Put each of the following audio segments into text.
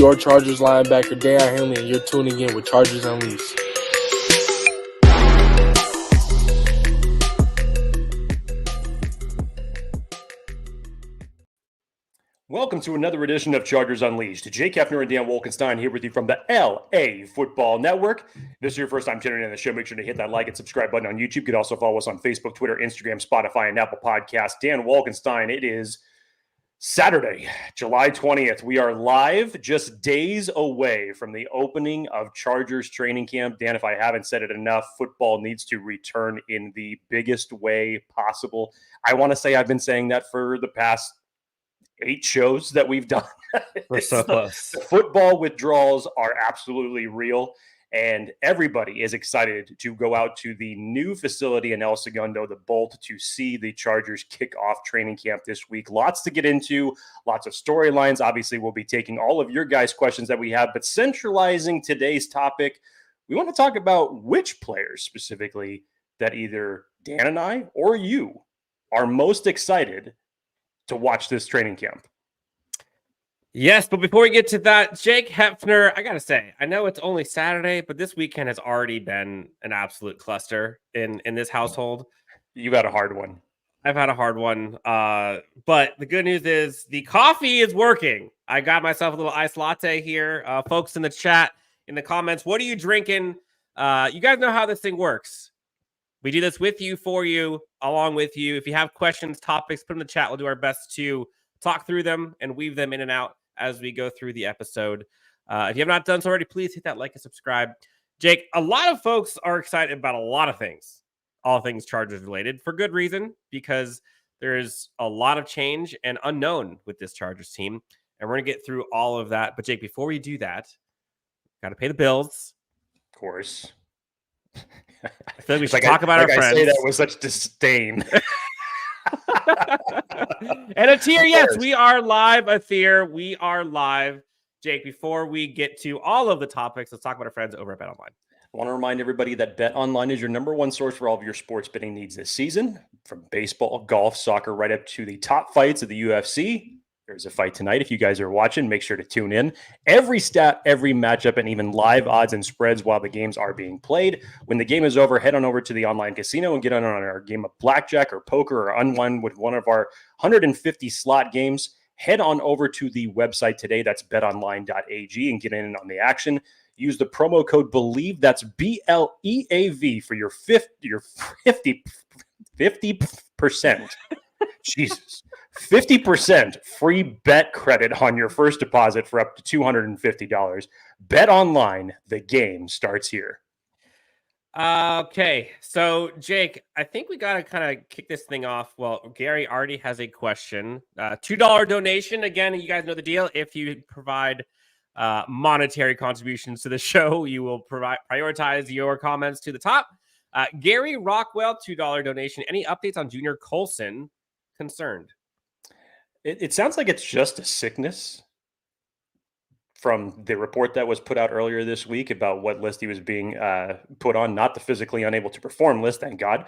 your Chargers linebacker, Deion Henley, and you're tuning in with Chargers Unleashed. Welcome to another edition of Chargers Unleashed. Jake Hefner and Dan Wolkenstein here with you from the LA Football Network. If this is your first time tuning in the show, make sure to hit that like and subscribe button on YouTube. You can also follow us on Facebook, Twitter, Instagram, Spotify, and Apple Podcasts. Dan Wolkenstein, it is Saturday, July 20th. We are live just days away from the opening of Chargers training camp. Dan, if I haven't said it enough, football needs to return in the biggest way possible. I want to say I've been saying that for the past 8 shows that we've done. We're so close. The football withdrawals are absolutely real, and everybody is excited to go out to the new facility in El Segundo, the Bolt, to see the Chargers kick off training camp this week. Lots to get into, lots of storylines. Obviously, we'll be taking all of your guys' questions that we have, but centralizing today's topic, we want to talk about which players specifically that either Dan and I or you are most excited to watch this training camp. Yes, but before we get to that, Jake Hefner, I got to say, I know it's only Saturday, but this weekend has already been an absolute cluster in this household. You've had a hard one. I've had a hard one. But the good news is the coffee is working. I got myself a little iced latte here. Folks in the chat, in the comments, what are you drinking? You guys know how this thing works. We do this with you, for you, along with you. If you have questions, topics, put them in the chat. We'll do our best to talk through them and weave them in and out as we go through the episode. If you have not done so already, please hit that like and subscribe. Jake, a lot of folks are excited about a lot of things, all things Chargers related, for good reason, because there's a lot of change and unknown with this Chargers team. And we're going to get through all of that. But Jake, before we do that, got to pay the bills. Of course. I feel like we should talk about our friends. I say that with such disdain. And a tier, yes, we are live. A tier, we are live. Jake, before we get to all of the topics, let's talk about our friends over at BetOnline. I want to remind everybody that BetOnline is your number one source for all of your sports betting needs this season. From baseball, golf, soccer, right up to the top fights of the UFC. There's a fight tonight. If you guys are watching, make sure to tune in. Every stat, every matchup, and even live odds and spreads while the games are being played. When the game is over, head on over to the online casino and get on our game of blackjack or poker or unwind with one of our 150 slot games. Head on over to the website today. That's betonline.ag and get in on the action. Use the promo code BELIEVE. That's BLEAV for your 50%. Jesus. 50% free bet credit on your first deposit for up to $250. Bet online. The game starts here. Okay, so Jake, I think we got to kind of kick this thing off. Well, Gary already has a question. $2 donation. Again, you guys know the deal. If you provide monetary contributions to the show, you will prioritize your comments to the top. Gary Rockwell, $2 donation. Any updates on Junior Colson? Concerned. It sounds like it's just a sickness from the report that was put out earlier this week about what list he was being put on, not the physically unable to perform list, thank God.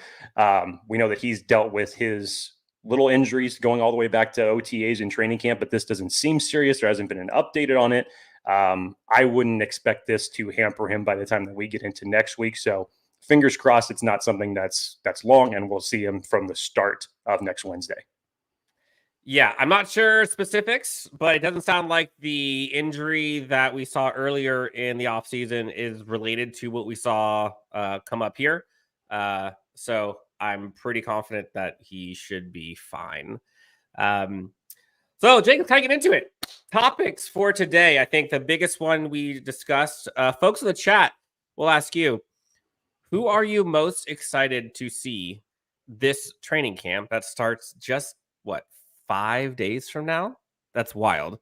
We know that he's dealt with his little injuries going all the way back to OTAs and training camp, but this doesn't seem serious. There hasn't been an update on it. I wouldn't expect this to hamper him by the time that we get into next week. So fingers crossed it's not something that's long, and we'll see him from the start of next Wednesday. Yeah, I'm not sure specifics, but it doesn't sound like the injury that we saw earlier in the offseason is related to what we saw come up here. So I'm pretty confident that he should be fine. So Jake, let's kind of get into it. Topics for today. I think the biggest one we discussed, folks in the chat, we'll ask you, who are you most excited to see this training camp that starts just, 5 days from now? That's wild.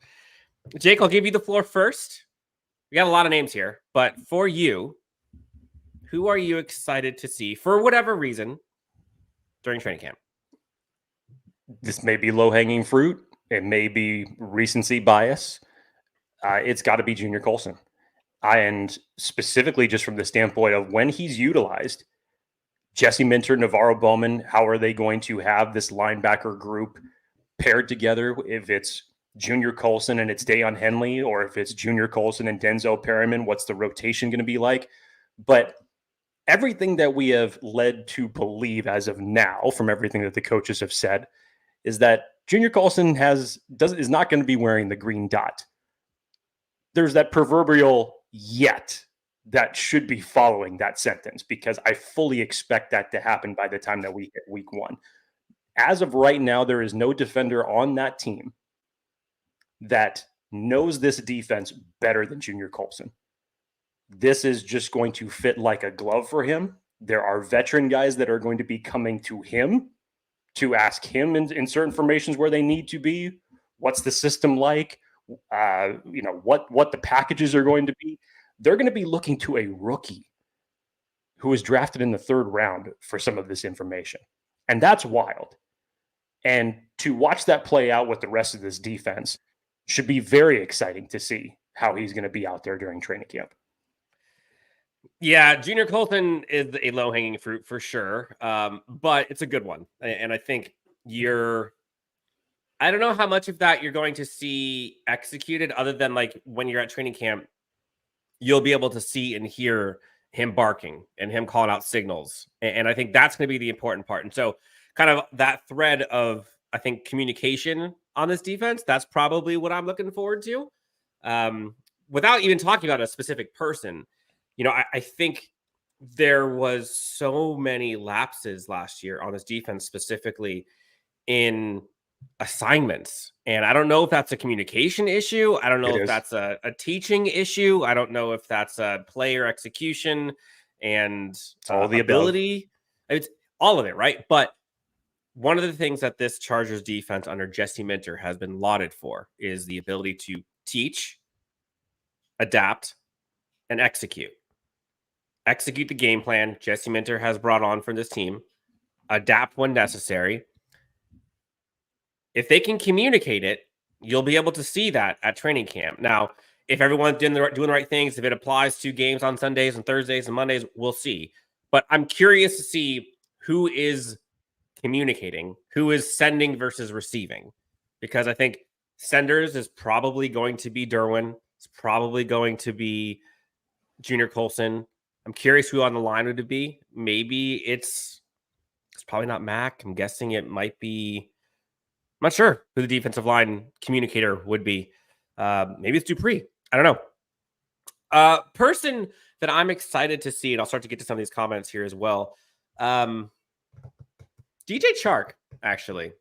Jake, I'll give you the floor first. We got a lot of names here, but for you, who are you excited to see for whatever reason during training camp? This may be low-hanging fruit. It may be recency bias. It's got to be Junior Colson. And specifically just from the standpoint of when he's utilized, Jesse Minter, Navarro Bowman, how are they going to have this linebacker group paired together? If it's Junior Colson and it's Dayon Henley, or if it's Junior Colson and Denzel Perryman, what's the rotation going to be like? But everything that we have led to believe as of now, from everything that the coaches have said, is that Junior Colson is not going to be wearing the green dot. There's that proverbial yet that should be following that sentence, because I fully expect that to happen by the time that we hit week 1. As of right now, there is no defender on that team that knows this defense better than Junior Colson. This is just going to fit like a glove for him. There are veteran guys that are going to be coming to him to ask him in certain formations where they need to be. What's the system like? What the packages are going to be. They're going to be looking to a rookie who was drafted in the 3rd round for some of this information. And that's wild. And to watch that play out with the rest of this defense should be very exciting to see how he's going to be out there during training camp. Yeah, Junior Colton is a low-hanging fruit for sure, but it's a good one. And I think I don't know how much of that you're going to see executed other than like when you're at training camp, you'll be able to see and hear him barking and him calling out signals. And I think that's going to be the important part. And so kind of that thread of, I think, communication on this defense, that's probably what I'm looking forward to. Without even talking about a specific person, I think there was so many lapses last year on this defense, specifically in assignments. And I don't know if that's a communication issue. I don't know if that's a teaching issue. I don't know if that's a player execution and all the ability. It's all of it, right? But one of the things that this Chargers defense under Jesse Minter has been lauded for is the ability to teach, adapt, and execute. Execute the game plan Jesse Minter has brought on for this team. Adapt when necessary. If they can communicate it, you'll be able to see that at training camp. Now, if everyone's doing the right things, if it applies to games on Sundays and Thursdays and Mondays, we'll see. But I'm curious to see who is communicating, who is sending versus receiving. Because I think senders is probably going to be Derwin. It's probably going to be Junior Colson. I'm curious who on the line would it be. Maybe it's probably not Mac. I'm guessing it might be. I'm not sure who the defensive line communicator would be. Maybe it's Dupree. I don't know. Person that I'm excited to see, and I'll start to get to some of these comments here as well. DJ Chark, actually.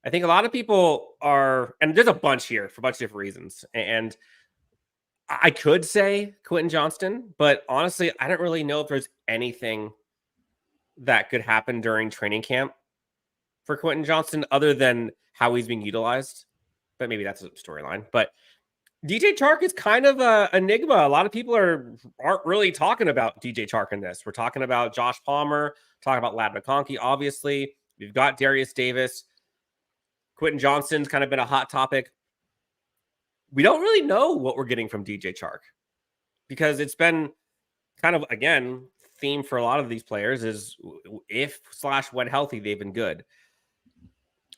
I think a lot of people are, and there's a bunch here for a bunch of different reasons. And I could say Quentin Johnston, but honestly, I don't really know if there's anything that could happen during training camp for Quentin Johnston other than how he's being utilized. But maybe that's a storyline. But DJ Chark is kind of an enigma. A lot of people aren't really talking about DJ Chark in this. We're talking about Josh Palmer, talking about Ladd McConkey, obviously. We've got Darius Davis. Quentin Johnston's kind of been a hot topic. We don't really know what we're getting from DJ Chark because it's been kind of, again, theme for a lot of these players is if/when healthy, they've been good.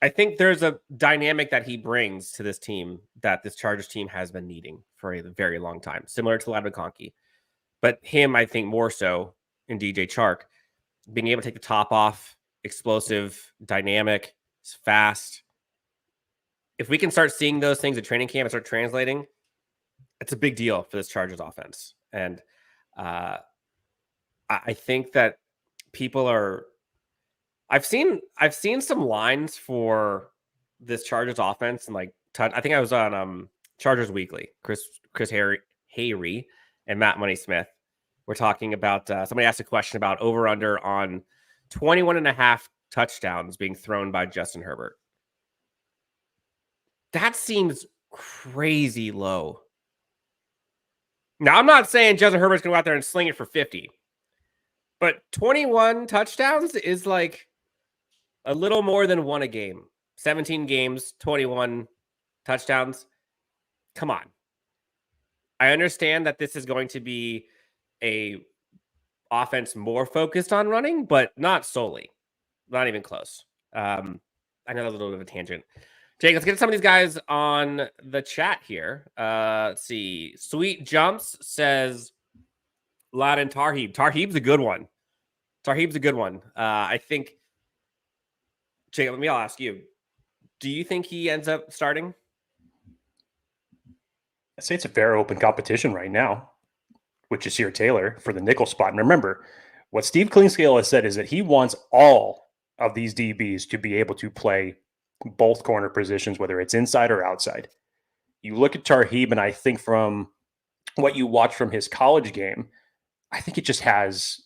I think there's a dynamic that he brings to this team that this Chargers team has been needing for a very long time, similar to Ladd McConkey. But him, I think more so in DJ Chark, being able to take the top off, explosive, dynamic, fast. If we can start seeing those things at training camp and start translating, it's a big deal for this Chargers offense. And I think that people are. I've seen some lines for this Chargers offense and like I think I was on Chargers Weekly. Chris Hayrie and Matt Money Smith were talking about somebody asked a question about over under on 21.5 touchdowns being thrown by Justin Herbert. That seems crazy low. Now, I'm not saying Justin Herbert's going to go out there and sling it for 50, but 21 touchdowns is like a little more than one a game. 17 games, 21 touchdowns. Come on. I understand that this is going to be a offense more focused on running, but not solely. Not even close. I know that's a little bit of a tangent. Jake, let's get some of these guys on the chat here. Let's see. Sweet Jumps says Ladin Tarheeb. Tarheeb's a good one. I think, Jake, I'll ask you. Do you think he ends up starting? I'd say it's a very open competition right now with Jasir Taylor for the nickel spot. And remember, what Steve Klingscale has said is that he wants all of these DBs to be able to play both corner positions, whether it's inside or outside. You look at Tarheeb, and I think from what you watch from his college game, I think it just has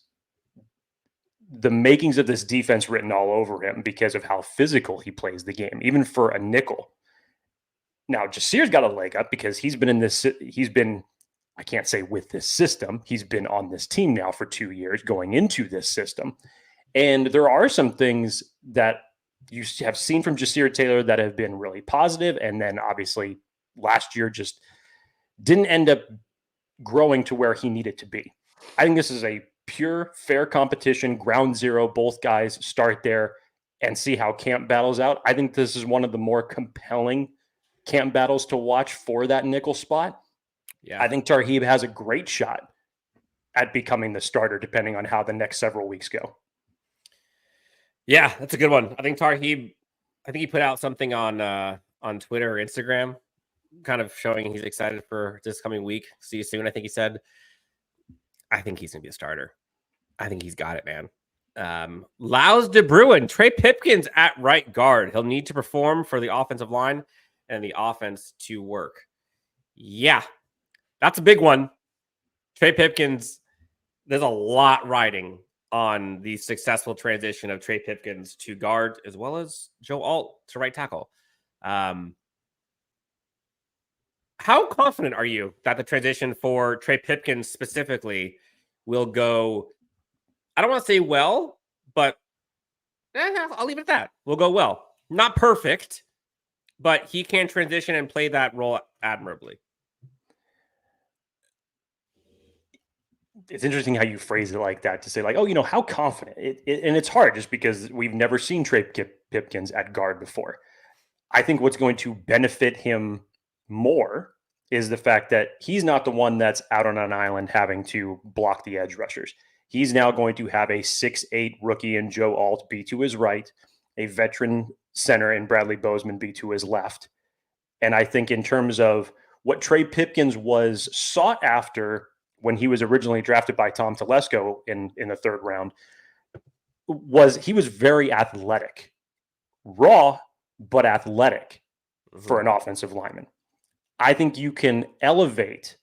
the makings of this defense written all over him because of how physical he plays the game, even for a nickel. Now, Jasir's got a leg up because he's been, I can't say with this system, he's been on this team now for 2 years going into this system. And there are some things that you have seen from Jasir Taylor that have been really positive, and then obviously last year just didn't end up growing to where he needed to be. I think this is a pure, fair competition, ground zero. Both guys start there and see how camp battles out. I think this is one of the more compelling camp battles to watch for that nickel spot. Yeah, I think Tarheeb has a great shot at becoming the starter, depending on how the next several weeks go. Yeah, that's a good one. I think he put out something on Twitter or Instagram, kind of showing he's excited for this coming week. See you soon, I think he said. I think he's gonna be a starter. I think he's got it, man. Laus de Bruin, Trey Pipkins at right guard. He'll need to perform for the offensive line and the offense to work. Yeah, that's a big one. Trey Pipkins, there's a lot riding on the successful transition of Trey Pipkins to guard, as well as Joe Alt to right tackle. How confident are you that the transition for Trey Pipkins specifically will go, I don't want to say well, but I'll leave it at that. We'll go well. Not perfect, but he can transition and play that role admirably. It's interesting how you phrase it like that, to say like, oh, how confident. And it's hard just because we've never seen Trey Pipkins at guard before. I think what's going to benefit him more is the fact that he's not the one that's out on an island having to block the edge rushers. He's now going to have a 6'8" rookie in Joe Alt be to his right, a veteran center in Bradley Bozeman be to his left. And I think in terms of what Trey Pipkins was sought after when he was originally drafted by Tom Telesco in the third round, he was very athletic, raw, but athletic for an offensive lineman. I think you can elevate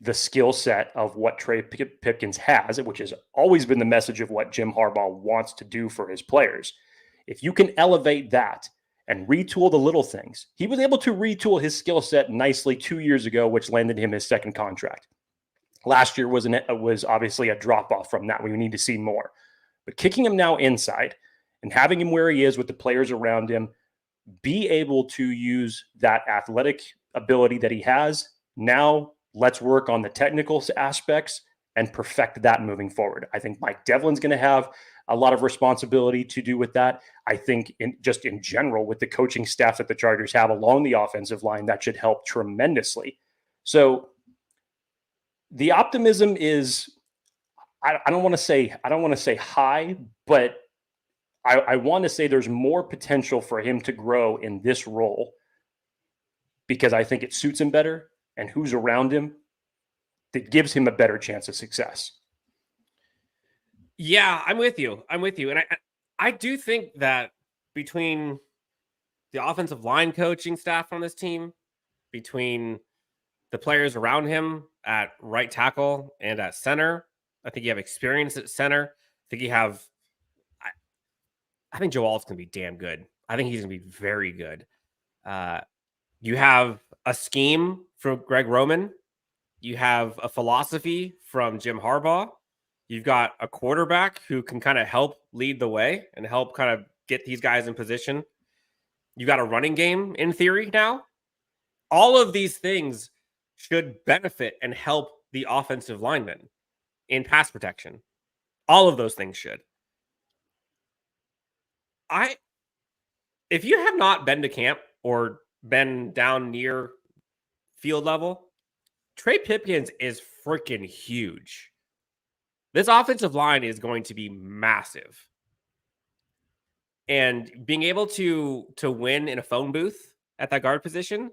the skill set of what Trey Pipkins has, which has always been the message of what Jim Harbaugh wants to do for his players. If you can elevate that and retool the little things, he was able to retool his skill set nicely 2 years ago, which landed him his second contract. Last year was obviously a drop-off from that. We need to see more. But kicking him now inside and having him where he is with the players around him, be able to use that athletic ability that he has. Now let's work on the technical aspects and perfect that moving forward. I think Mike Devlin's going to have a lot of responsibility to do with that. I think in general, with the coaching staff that the Chargers have along the offensive line, that should help tremendously. So the optimism is, I don't want to say high, but I want to say there's more potential for him to grow in this role because I think it suits him better, and who's around him that gives him a better chance of success. Yeah, I'm with you. And I do think that between the offensive line coaching staff on this team, between the players around him at right tackle and at center, I think you have experience at center. I think Joe Alt's going to be damn good. I think he's going to be very good. You have a scheme from Greg Roman. You have a philosophy from Jim Harbaugh. You've got a quarterback who can kind of help lead the way and help kind of get these guys in position. You've got a running game in theory now. All of these things should benefit and help the offensive linemen in pass protection. All of those things should. If you have not been to camp or been down near field level, Trey Pipkins is freaking huge. This offensive line is going to be massive. And being able to win in a phone booth at that guard position,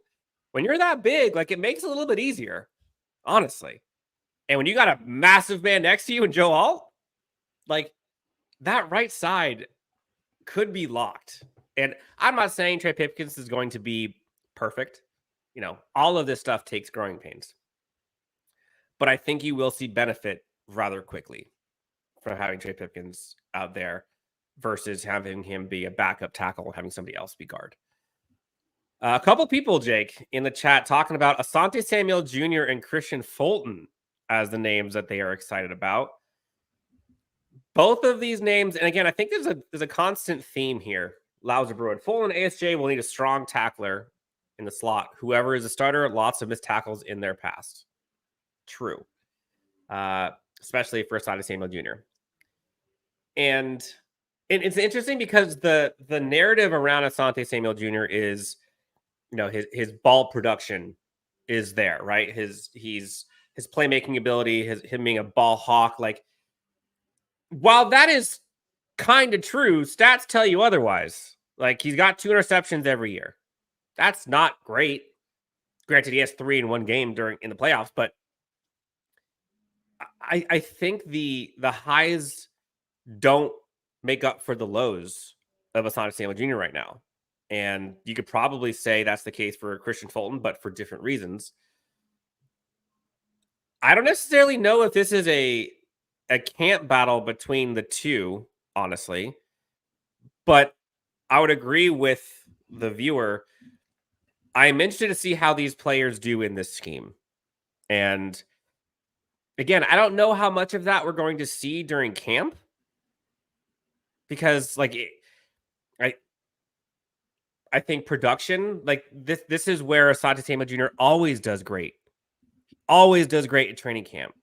when you're that big, like it makes it a little bit easier, honestly. And when you got a massive man next to you and Joe Alt, like that right side could be locked. And I'm not saying Trey Pipkins is going to be perfect. You know, all of this stuff takes growing pains. But I think you will see benefit rather quickly from having Trey Pipkins out there versus having him be a backup tackle and having somebody else be guard. A couple people, Jake, in the chat talking about Asante Samuel Jr. and Christian Fulton as the names that they are excited about. Both of these names, and again, I think there's a constant theme here. Louser Bruin, Fulton and ASJ will need a strong tackler in the slot. Whoever is a starter, lots of missed tackles in their past. True. Especially for Asante Samuel Jr. And it's interesting because the narrative around Asante Samuel Jr. is, you know, his ball production is there, right? His playmaking ability, him being a ball hawk. Like, while that is kind of true, stats tell you otherwise. Like, he's got 2 interceptions every year. That's not great. Granted, he has 3 in one game in the playoffs, but I think the highs don't make up for the lows of Asante Samuel Jr. right now. And you could probably say that's the case for Christian Fulton, but for different reasons. I don't necessarily know if this is a camp battle between the two, honestly. But I would agree with the viewer. I'm interested to see how these players do in this scheme. And again, I don't know how much of that we're going to see during camp. Because, like, I think production, like, this is where Asante Samuel Jr. always does great. Always does great at training camp.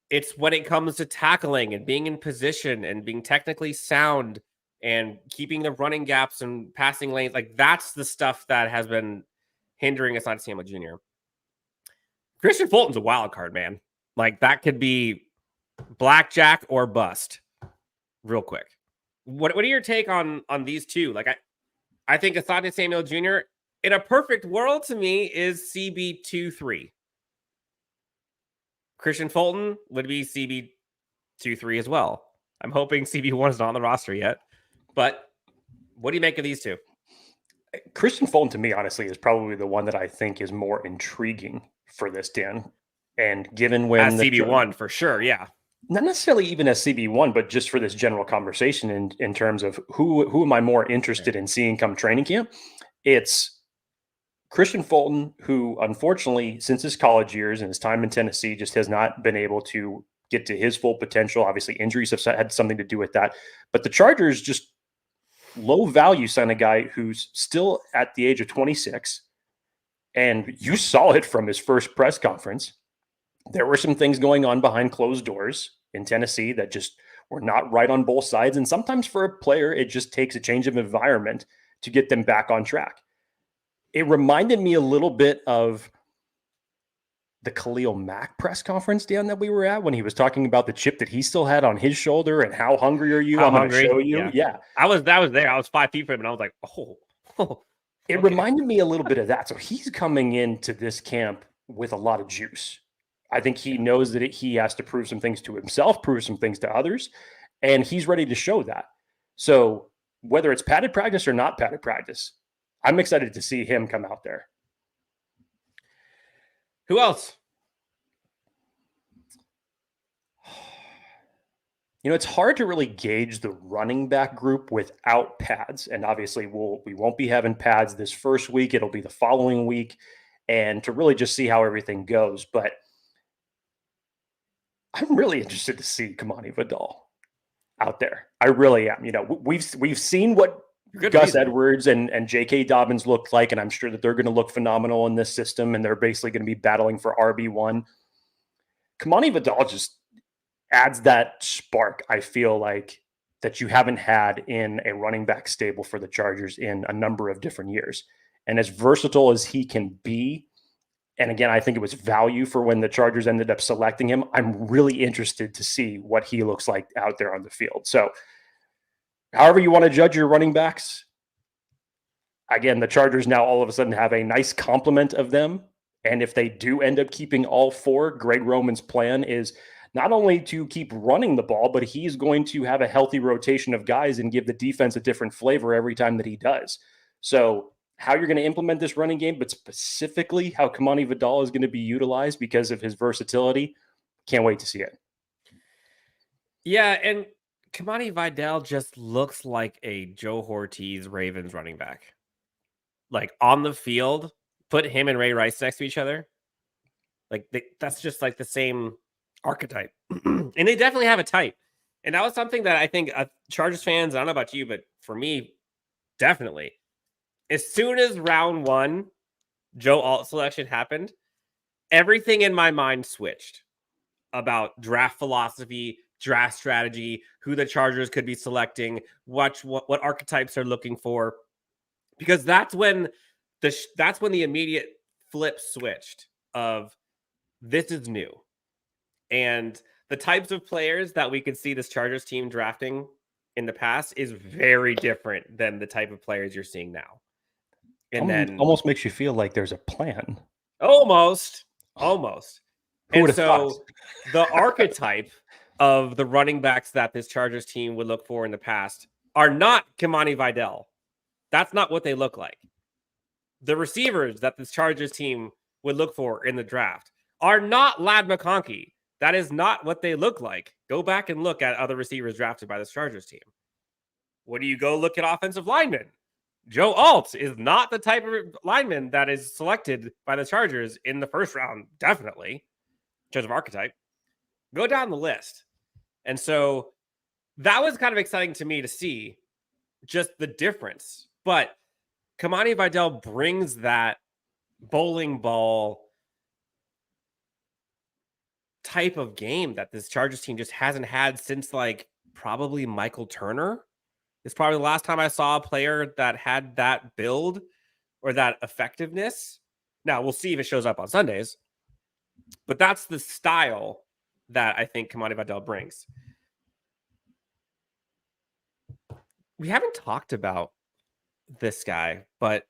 It's when it comes to tackling and being in position and being technically sound and keeping the running gaps and passing lanes. Like, that's the stuff that has been hindering Asante Samuel Jr. Christian Fulton's a wild card, man. Like, that could be blackjack or bust real quick. What are your take on these two? Like, I think Asante Samuel Jr. in a perfect world to me is CB23. Christian Fulton would be CB23 as well. I'm hoping CB1 is not on the roster yet. But what do you make of these two? Christian Fulton, to me, honestly, is probably the one that I think is more intriguing for this, Dan. And given when as CB1 for sure, yeah. Not necessarily even as CB1, but just for this general conversation in terms of who am I more interested in seeing come training camp? It's Christian Fulton, who unfortunately, since his college years and his time in Tennessee, just has not been able to get to his full potential. Obviously, injuries have had something to do with that. But the Chargers just low value sign a guy who's still at the age of 26. And you saw it from his first press conference. There were some things going on behind closed doors in Tennessee that just were not right on both sides. And sometimes for a player, it just takes a change of environment to get them back on track. It reminded me a little bit of the Khalil Mack press conference, Dan, that we were at when he was talking about the chip that he still had on his shoulder and how hungry are you? I'm going to show you. Yeah. I was there. I was 5 feet from him and I was like, oh. It reminded me a little bit of that. So he's coming into this camp with a lot of juice. I think he knows that he has to prove some things to himself, prove some things to others, and he's ready to show that. So whether it's padded practice or not padded practice, I'm excited to see him come out there. Who else? You know, it's hard to really gauge the running back group without pads. And obviously we won't be having pads this first week. It'll be the following week. And to really just see how everything goes. But I'm really interested to see Kamani Vidal out there. I really am. You know, we've seen what Gus Edwards and J.K. Dobbins looked like, and I'm sure that they're going to look phenomenal in this system, and they're basically going to be battling for RB1. Kamani Vidal just adds that spark, I feel like, that you haven't had in a running back stable for the Chargers in a number of different years. And as versatile as he can be, and again, I think it was value for when the Chargers ended up selecting him. I'm really interested to see what he looks like out there on the field. So, however you want to judge your running backs, again, the Chargers now all of a sudden have a nice complement of them. And if they do end up keeping all four, Greg Roman's plan is not only to keep running the ball, but he's going to have a healthy rotation of guys and give the defense a different flavor every time that he does. So, how you're going to implement this running game, but specifically how Kamani Vidal is going to be utilized because of his versatility, can't wait to see it. Yeah, and Kamani Vidal just looks like a Joe Ortiz Ravens running back. Like on the field, put him and Ray Rice next to each other. Like that's just like the same archetype. And they definitely have a type. And that was something that I think Chargers fans, I don't know about you, but for me, definitely. As soon as round one, Joe Alt selection happened, everything in my mind switched about draft philosophy, draft strategy, who the Chargers could be selecting, what archetypes they're looking for, because that's when the immediate flip switched of this is new, and the types of players that we could see this Chargers team drafting in the past is very different than the type of players you're seeing now. And then almost makes you feel like there's a plan. Almost. Who And so thought? the archetype of the running backs that this Chargers team would look for in the past are not Kamani Vidal. That's not what they look like. The receivers that this Chargers team would look for in the draft are not Ladd McConkey. That is not what they look like. Go back and look at other receivers drafted by this Chargers team. What do you go look at offensive linemen? Joe Alt is not the type of lineman that is selected by the Chargers in the first round, definitely, in terms of archetype. Go down the list. And so that was kind of exciting to me to see just the difference. But Kamani Vidal brings that bowling ball type of game that this Chargers team just hasn't had since like probably Michael Turner. It's probably the last time I saw a player that had that build or that effectiveness. Now, we'll see if it shows up on Sundays. But that's the style that I think Kamani Vidal brings. We haven't talked about this guy, but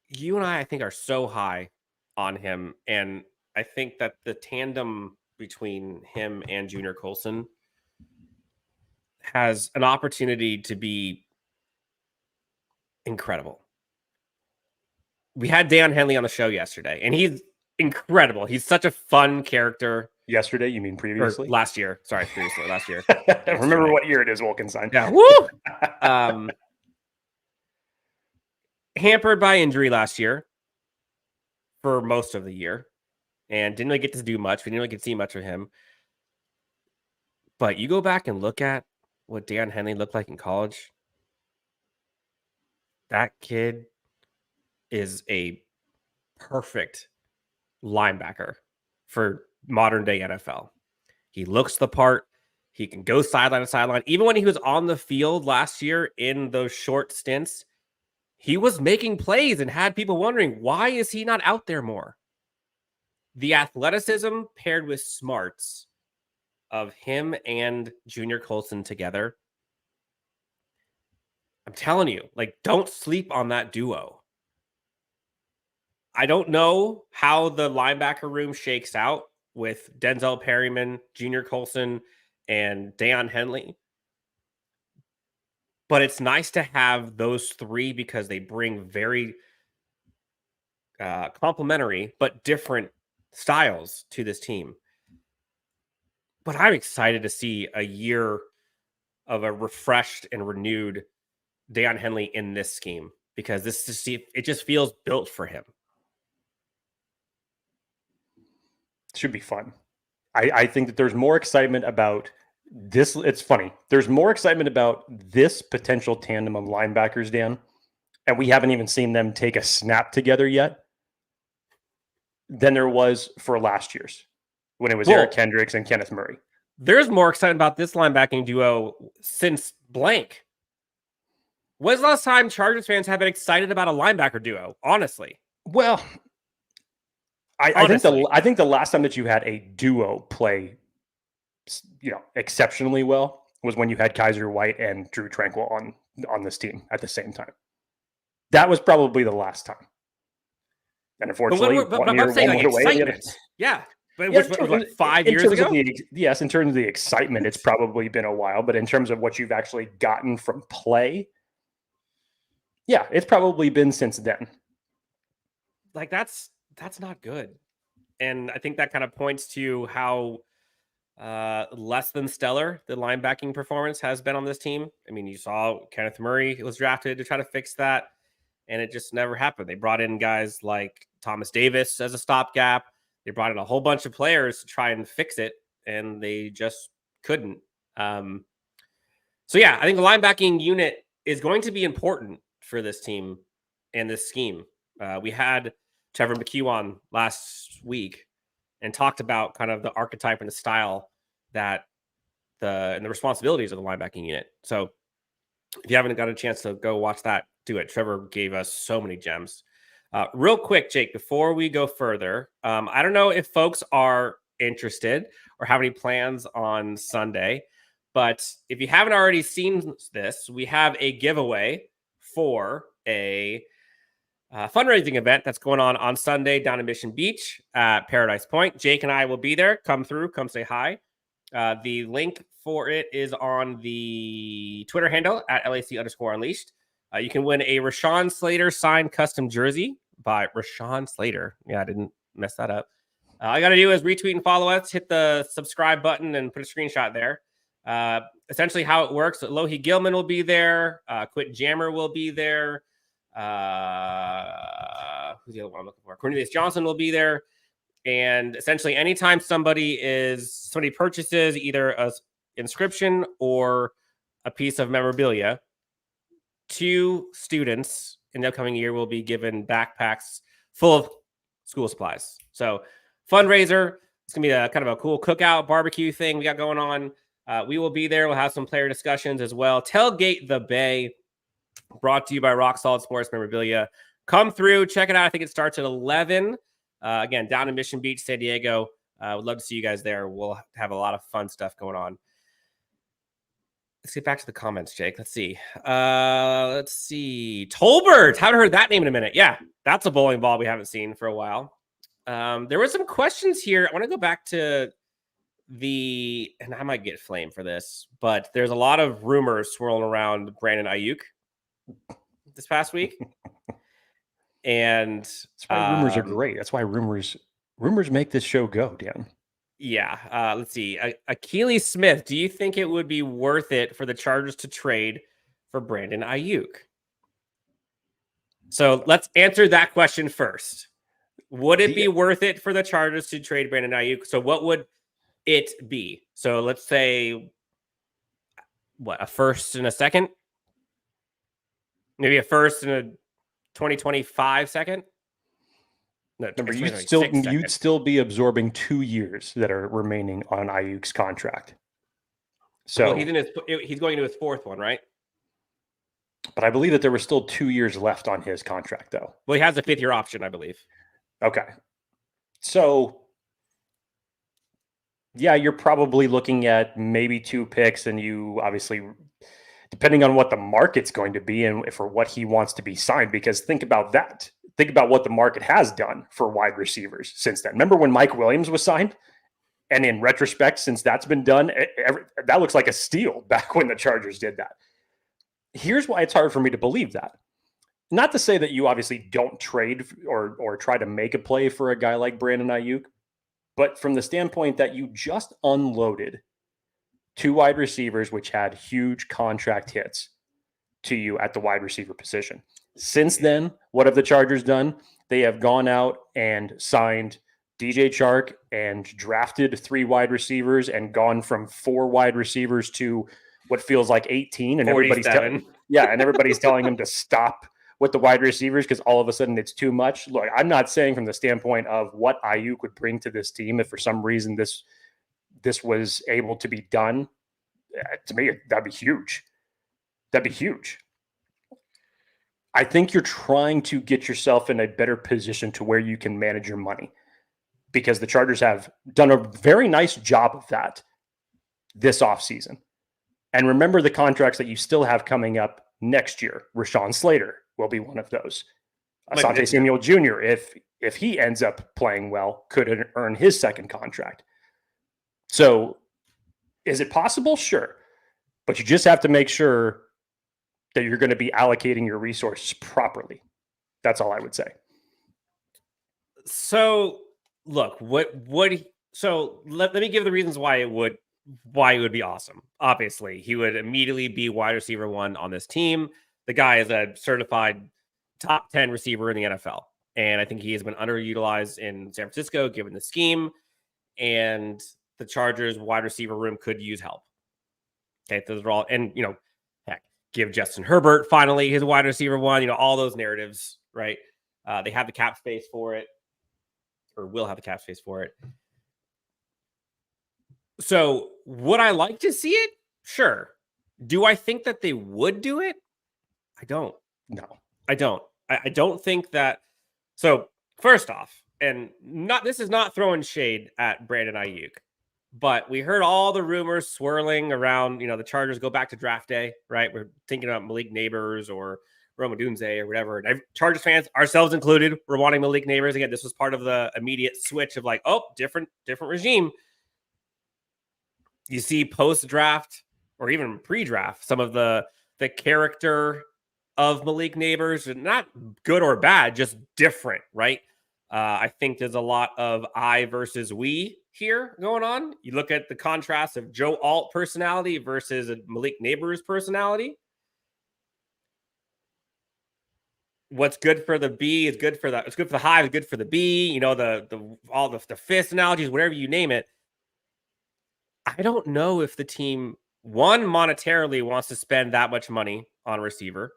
you and I think, are so high on him. And I think that the tandem between him and Junior Colson has an opportunity to be incredible. We had Dan Henley on the show yesterday, and he's incredible. He's such a fun character. Yesterday, you mean previously? Or last year. Sorry, previously, last year. Remember what year it is, Wilkinson. Yeah. Woo! Hampered by injury last year for most of the year, and didn't really get to do much. We didn't really get to see much of him. But you go back and look at what Dan Henley looked like in college. That kid is a perfect linebacker for modern day NFL. He looks the part. He can go sideline to sideline. Even when he was on the field last year in those short stints, he was making plays and had people wondering, why is he not out there more? The athleticism paired with smarts of him and Junior Colson together, I'm telling you, like, don't sleep on that duo. I don't know how the linebacker room shakes out with Denzel Perryman, Junior Colson, and Deion Henley. But it's nice to have those three because they bring very complementary but different styles to this team. But I'm excited to see a year of a refreshed and renewed Deion Henley in this scheme, because it just feels built for him. Should be fun. I think that there's more excitement about this. It's funny. There's more excitement about this potential tandem of linebackers, Dan, and we haven't even seen them take a snap together yet, than there was for last year's when it was Eric Kendricks and Kenneth Murray. There's more excitement about this linebacking duo since blank. When's the last time Chargers fans have been excited about a linebacker duo? Honestly. Well, I think the last time that you had a duo play, exceptionally well was when you had Kaiser White and Drew Tranquil on this team at the same time. That was probably the last time. And unfortunately, one year went away. Yeah. But which was like 5 years ago? Yes, in terms of the excitement, it's probably been a while. But in terms of what you've actually gotten from play, yeah, it's probably been since then. Like that's not good. And I think that kind of points to how less than stellar the linebacking performance has been on this team. I mean, you saw Kenneth Murray was drafted to try to fix that, and it just never happened. They brought in guys like Thomas Davis as a stopgap. They brought in a whole bunch of players to try and fix it, and they just couldn't. So yeah, I think the linebacking unit is going to be important for this team and this scheme. We had Trevor McHugh on last week and talked about kind of the archetype and the style and the responsibilities of the linebacking unit. So if you haven't got a chance to go watch that, do it. Trevor gave us so many gems. Real quick, Jake, before we go further, I don't know if folks are interested or have any plans on Sunday, but if you haven't already seen this, we have a giveaway for a fundraising event that's going on Sunday down in Mission Beach at Paradise Point. Jake and I will be there. Come through, come say hi. The link for it is on the Twitter handle at LAC_Unleashed. You can win a Rashawn Slater signed custom jersey by Rashawn Slater. Yeah, I didn't mess that up. All you got to do is retweet and follow us, hit the subscribe button, and put a screenshot there. Essentially how it works, Lohi Gilman will be there. Quentin Jammer will be there. Who's the other one I'm looking for? Cornelius Johnson will be there. And essentially anytime somebody purchases either a inscription or a piece of memorabilia, 2 students in the upcoming year will be given backpacks full of school supplies. So fundraiser, it's gonna be a kind of a cool cookout barbecue thing we got going on. We will be there. We'll have some player discussions as well. Tailgate the Bay, brought to you by Rock Solid Sports Memorabilia. Come through, check it out. I think it starts at 11. Again, down in Mission Beach, San Diego. Would love to see you guys there. We'll have a lot of fun stuff going on. Let's get back to the comments, Jake. Let's see. Tolbert. Haven't heard that name in a minute. Yeah, that's a bowling ball we haven't seen for a while. There were some questions here. I want to go back to and I might get flamed for this, but there's a lot of rumors swirling around Brandon Ayuk this past week. And that's why rumors are great. That's why rumors make this show go, Dan. Yeah. Let's see. Achilles Smith, do you think it would be worth it for the Chargers to trade for Brandon Ayuk? So let's answer that question first. Would it be worth it for the Chargers to trade Brandon Ayuk? So what would it be? So let's say a first and a second? Maybe a first and a 2025 second? No, remember, you'd still be absorbing 2 years that are remaining on Ayuk's contract. So he's going into his 4th one, right? But I believe that there were still 2 years left on his contract, though. Well, he has a 5th-year option, I believe. Okay. So, yeah, you're probably looking at maybe 2 picks, and you obviously, depending on what the market's going to be and for what he wants to be signed, because think about that. Think about what the market has done for wide receivers since then. Remember when Mike Williams was signed? And in retrospect, since that's been done, that looks like a steal back when the Chargers did that. Here's why it's hard for me to believe that. Not to say that you obviously don't trade or try to make a play for a guy like Brandon Ayuk, but from the standpoint that you just unloaded 2 wide receivers which had huge contract hits to you at the wide receiver position. Since then, what have the Chargers done? They have gone out and signed DJ Chark and drafted 3 wide receivers and gone from 4 wide receivers to what feels like 18. And everybody's telling them to stop with the wide receivers because all of a sudden it's too much. Look, I'm not saying from the standpoint of what Ayuk would bring to this team if for some reason this was able to be done. To me, that'd be huge. That'd be huge. I think you're trying to get yourself in a better position to where you can manage your money, because the Chargers have done a very nice job of that this offseason. And remember the contracts that you still have coming up next year. Rashawn Slater will be one of those. Asante Samuel Jr., if he ends up playing well, could earn his second contract. So is it possible? Sure. But you just have to make sure that you're going to be allocating your resources properly. That's all I would say. So look, let me give the reasons why it would be awesome. Obviously, he would immediately be wide receiver 1 on this team. The guy is a certified top 10 receiver in the NFL. And I think he has been underutilized in San Francisco, given the scheme. And the Chargers wide receiver room could use help. Okay, those are all, and heck, give Justin Herbert finally his wide receiver 1. All those narratives, right? They have the cap space for it, or will have the cap space for it. So would I like to see it? Sure. Do I think that they would do it? I don't. No, I don't. I don't think that. So first off, and this is not throwing shade at Brandon Ayuk, but we heard all the rumors swirling around, the Chargers go back to draft day, right? We're thinking about Malik Neighbors or Rome Odunze or whatever. And Chargers fans, ourselves included, were wanting Malik Neighbors. Again, this was part of the immediate switch of like, oh, different regime. You see post-draft or even pre-draft, some of the character of Malik Neighbors, not good or bad, just different, right? I think there's a lot of I versus we here going on. You look at the contrast of Joe Alt personality versus Malik Neighbors personality. What's good for the bee is good for the, it's good for the hive, it's good for the bee, all the fist analogies, whatever you name it. I don't know if the team, one, monetarily wants to spend that much money on a receiver.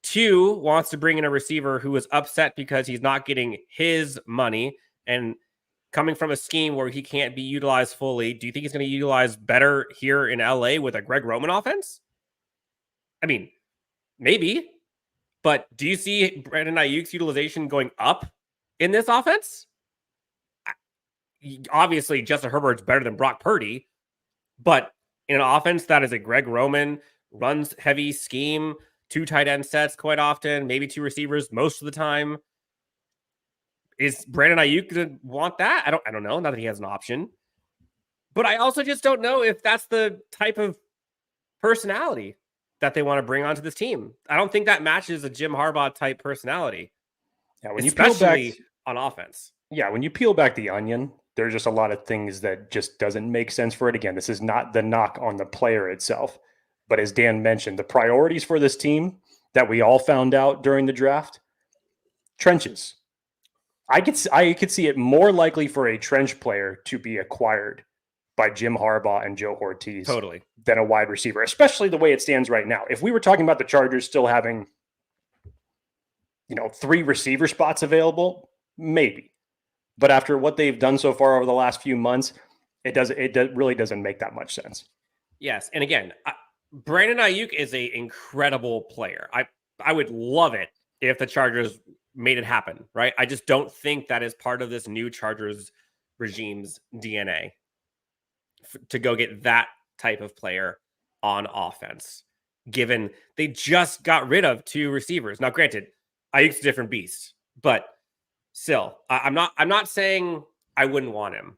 2, wants to bring in a receiver who is upset because he's not getting his money and coming from a scheme where he can't be utilized fully. Do you think he's going to utilize better here in LA with a Greg Roman offense? I mean, maybe, but do you see Brandon Ayuk's utilization going up in this offense? Obviously, Justin Herbert's better than Brock Purdy, but in an offense that is a Greg Roman runs heavy scheme, 2 tight end sets quite often, maybe 2 receivers most of the time. Is Brandon Ayuk going to want that? I don't know. Not that he has an option. But I also just don't know if that's the type of personality that they want to bring onto this team. I don't think that matches a Jim Harbaugh type personality. Yeah, when especially you peel back on offense. Yeah, when you peel back the onion, there's just a lot of things that just doesn't make sense for it. Again, this is not the knock on the player itself. But as Dan mentioned, the priorities for this team that we all found out during the draft, trenches. I could see it more likely for a trench player to be acquired by Jim Harbaugh and Joe Ortiz Totally. than a wide receiver, especially the way it stands right now. If we were talking about the Chargers still having, 3 receiver spots available, maybe. But after what they've done so far over the last few months, it really doesn't make that much sense. Yes, and again, Brandon Ayuk is an incredible player. I would love it if the Chargers made it happen, right? I just don't think that is part of this new Chargers regime's DNA to go get that type of player on offense, given they just got rid of 2 receivers. Now, granted, Ayuk's a different beast, but still, I'm not saying I wouldn't want him.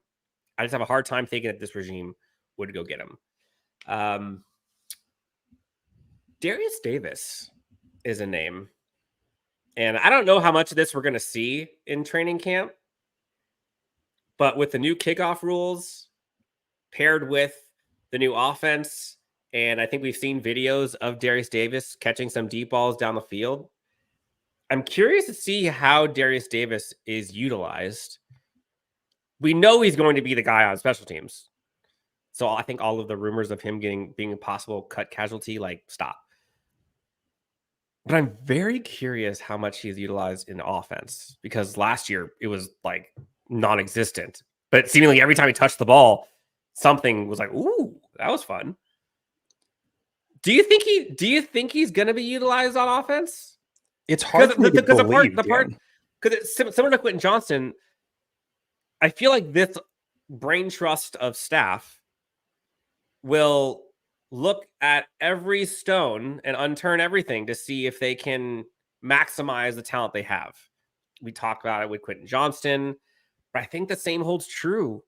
I just have a hard time thinking that this regime would go get him. Darius Davis is a name. And I don't know how much of this we're going to see in training camp. But with the new kickoff rules paired with the new offense, and I think we've seen videos of Darius Davis catching some deep balls down the field, I'm curious to see how Darius Davis is utilized. We know he's going to be the guy on special teams. So I think all of the rumors of him being a possible cut casualty, stop. But I'm very curious how much he's utilized in offense, because last year it was non-existent. But seemingly every time he touched the ball, something was like, ooh, that was fun. Do you think he's going to be utilized on offense? It's hard for me to believe, because it's similar to Quentin Johnston. I feel like this brain trust of staff will look at every stone and unturn everything to see if they can maximize the talent they have. We talked about it with Quentin Johnston, but I think the same holds true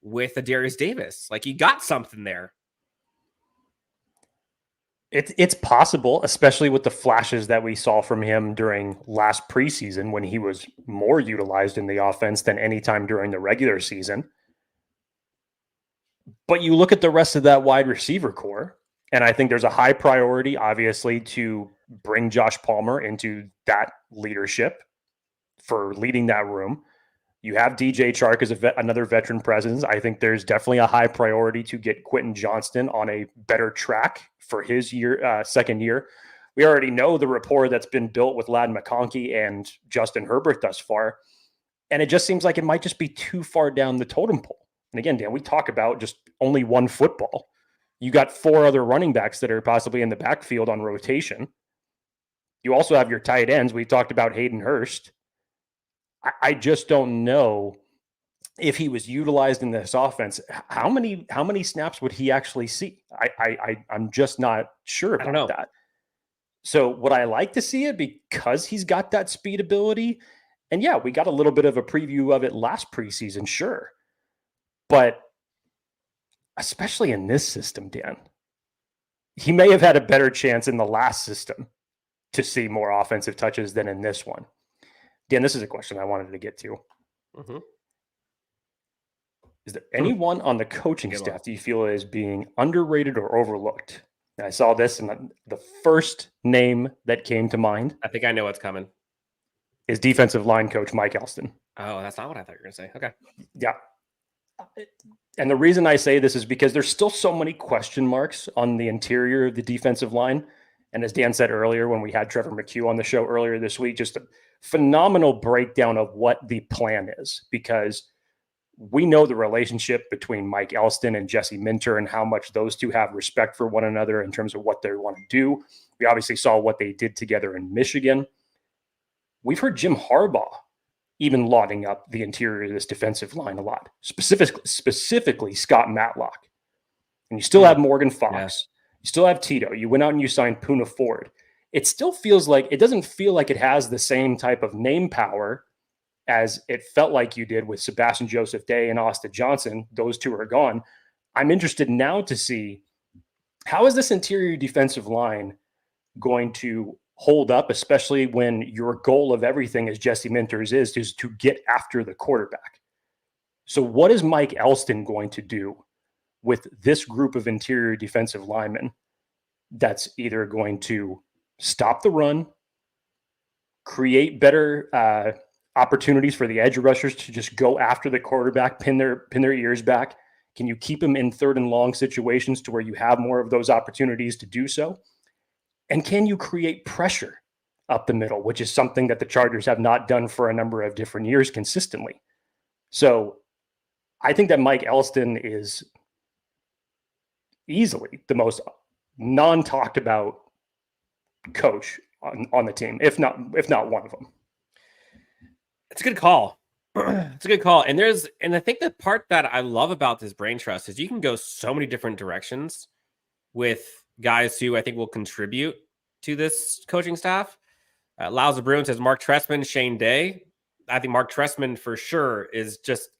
with Darius Davis. Like, you got something there. It's possible, especially with the flashes that we saw from him during last preseason when he was more utilized in the offense than any time during the regular season. But you look at the rest of that wide receiver core, and I think there's a high priority, obviously, to bring Josh Palmer into that leadership for leading that room. You have DJ Chark as another veteran presence. I think there's definitely a high priority to get Quentin Johnston on a better track for his second year. We already know the rapport that's been built with Ladd McConkey and Justin Herbert thus far. And it just seems like it might just be too far down the totem pole. And again, Dan, we talk about just only one football. You got 4 other running backs that are possibly in the backfield on rotation. You also have your tight ends. We talked about Hayden Hurst. I just don't know if he was utilized in this offense. How many snaps would he actually see? I'm just not sure about that. So would I like to see it because he's got that speed ability? And yeah, we got a little bit of a preview of it last preseason, sure. But especially in this system, Dan, he may have had a better chance in the last system to see more offensive touches than in this one. Dan, this is a question I wanted to get to. Mm-hmm. Is there anyone on the coaching staff do you feel is being underrated or overlooked? And I saw this, and the first name that came to mind, I think I know what's coming, is defensive line coach Mike Elston. Oh, that's not what I thought you were going to say. Okay. Yeah. And the reason I say this is because there's still so many question marks on the interior of the defensive line. And as Dan said earlier, when we had Trevor McHugh on the show earlier this week, just a phenomenal breakdown of what the plan is, because we know the relationship between Mike Elston and Jesse Minter and how much those two have respect for one another in terms of what they want to do. We obviously saw what they did together in Michigan. We've heard Jim Harbaugh even lauding up the interior of this defensive line a lot, specifically Scott Matlock. And you still have Morgan Fox. Yeah. You still have Tito. You went out and you signed Poona Ford. It still feels like, it doesn't feel like it has the same type of name power as it felt like you did with Sebastian Joseph Day and Austin Johnson. Those two are gone. I'm interested now to see, how is this interior defensive line going to hold up, especially when your goal of everything, as Jesse Minter's is to get after the quarterback. So what is Mike Elston going to do with this group of interior defensive linemen that's either going to stop the run, create better opportunities for the edge rushers to just go after the quarterback, pin their ears back? Can you keep them in 3rd and long situations to where you have more of those opportunities to do so? And can you create pressure up the middle, which is something that the Chargers have not done for a number of different years consistently? So I think that Mike Elston is easily the most non-talked about coach on the team, if not one of them. It's a good call. It's a good call. And I think the part that I love about this brain trust is you can go so many different directions with guys who I think will contribute to this coaching staff. Lauza Bruin says Mark Trestman, Shane Day. I think Mark Trestman for sure is just,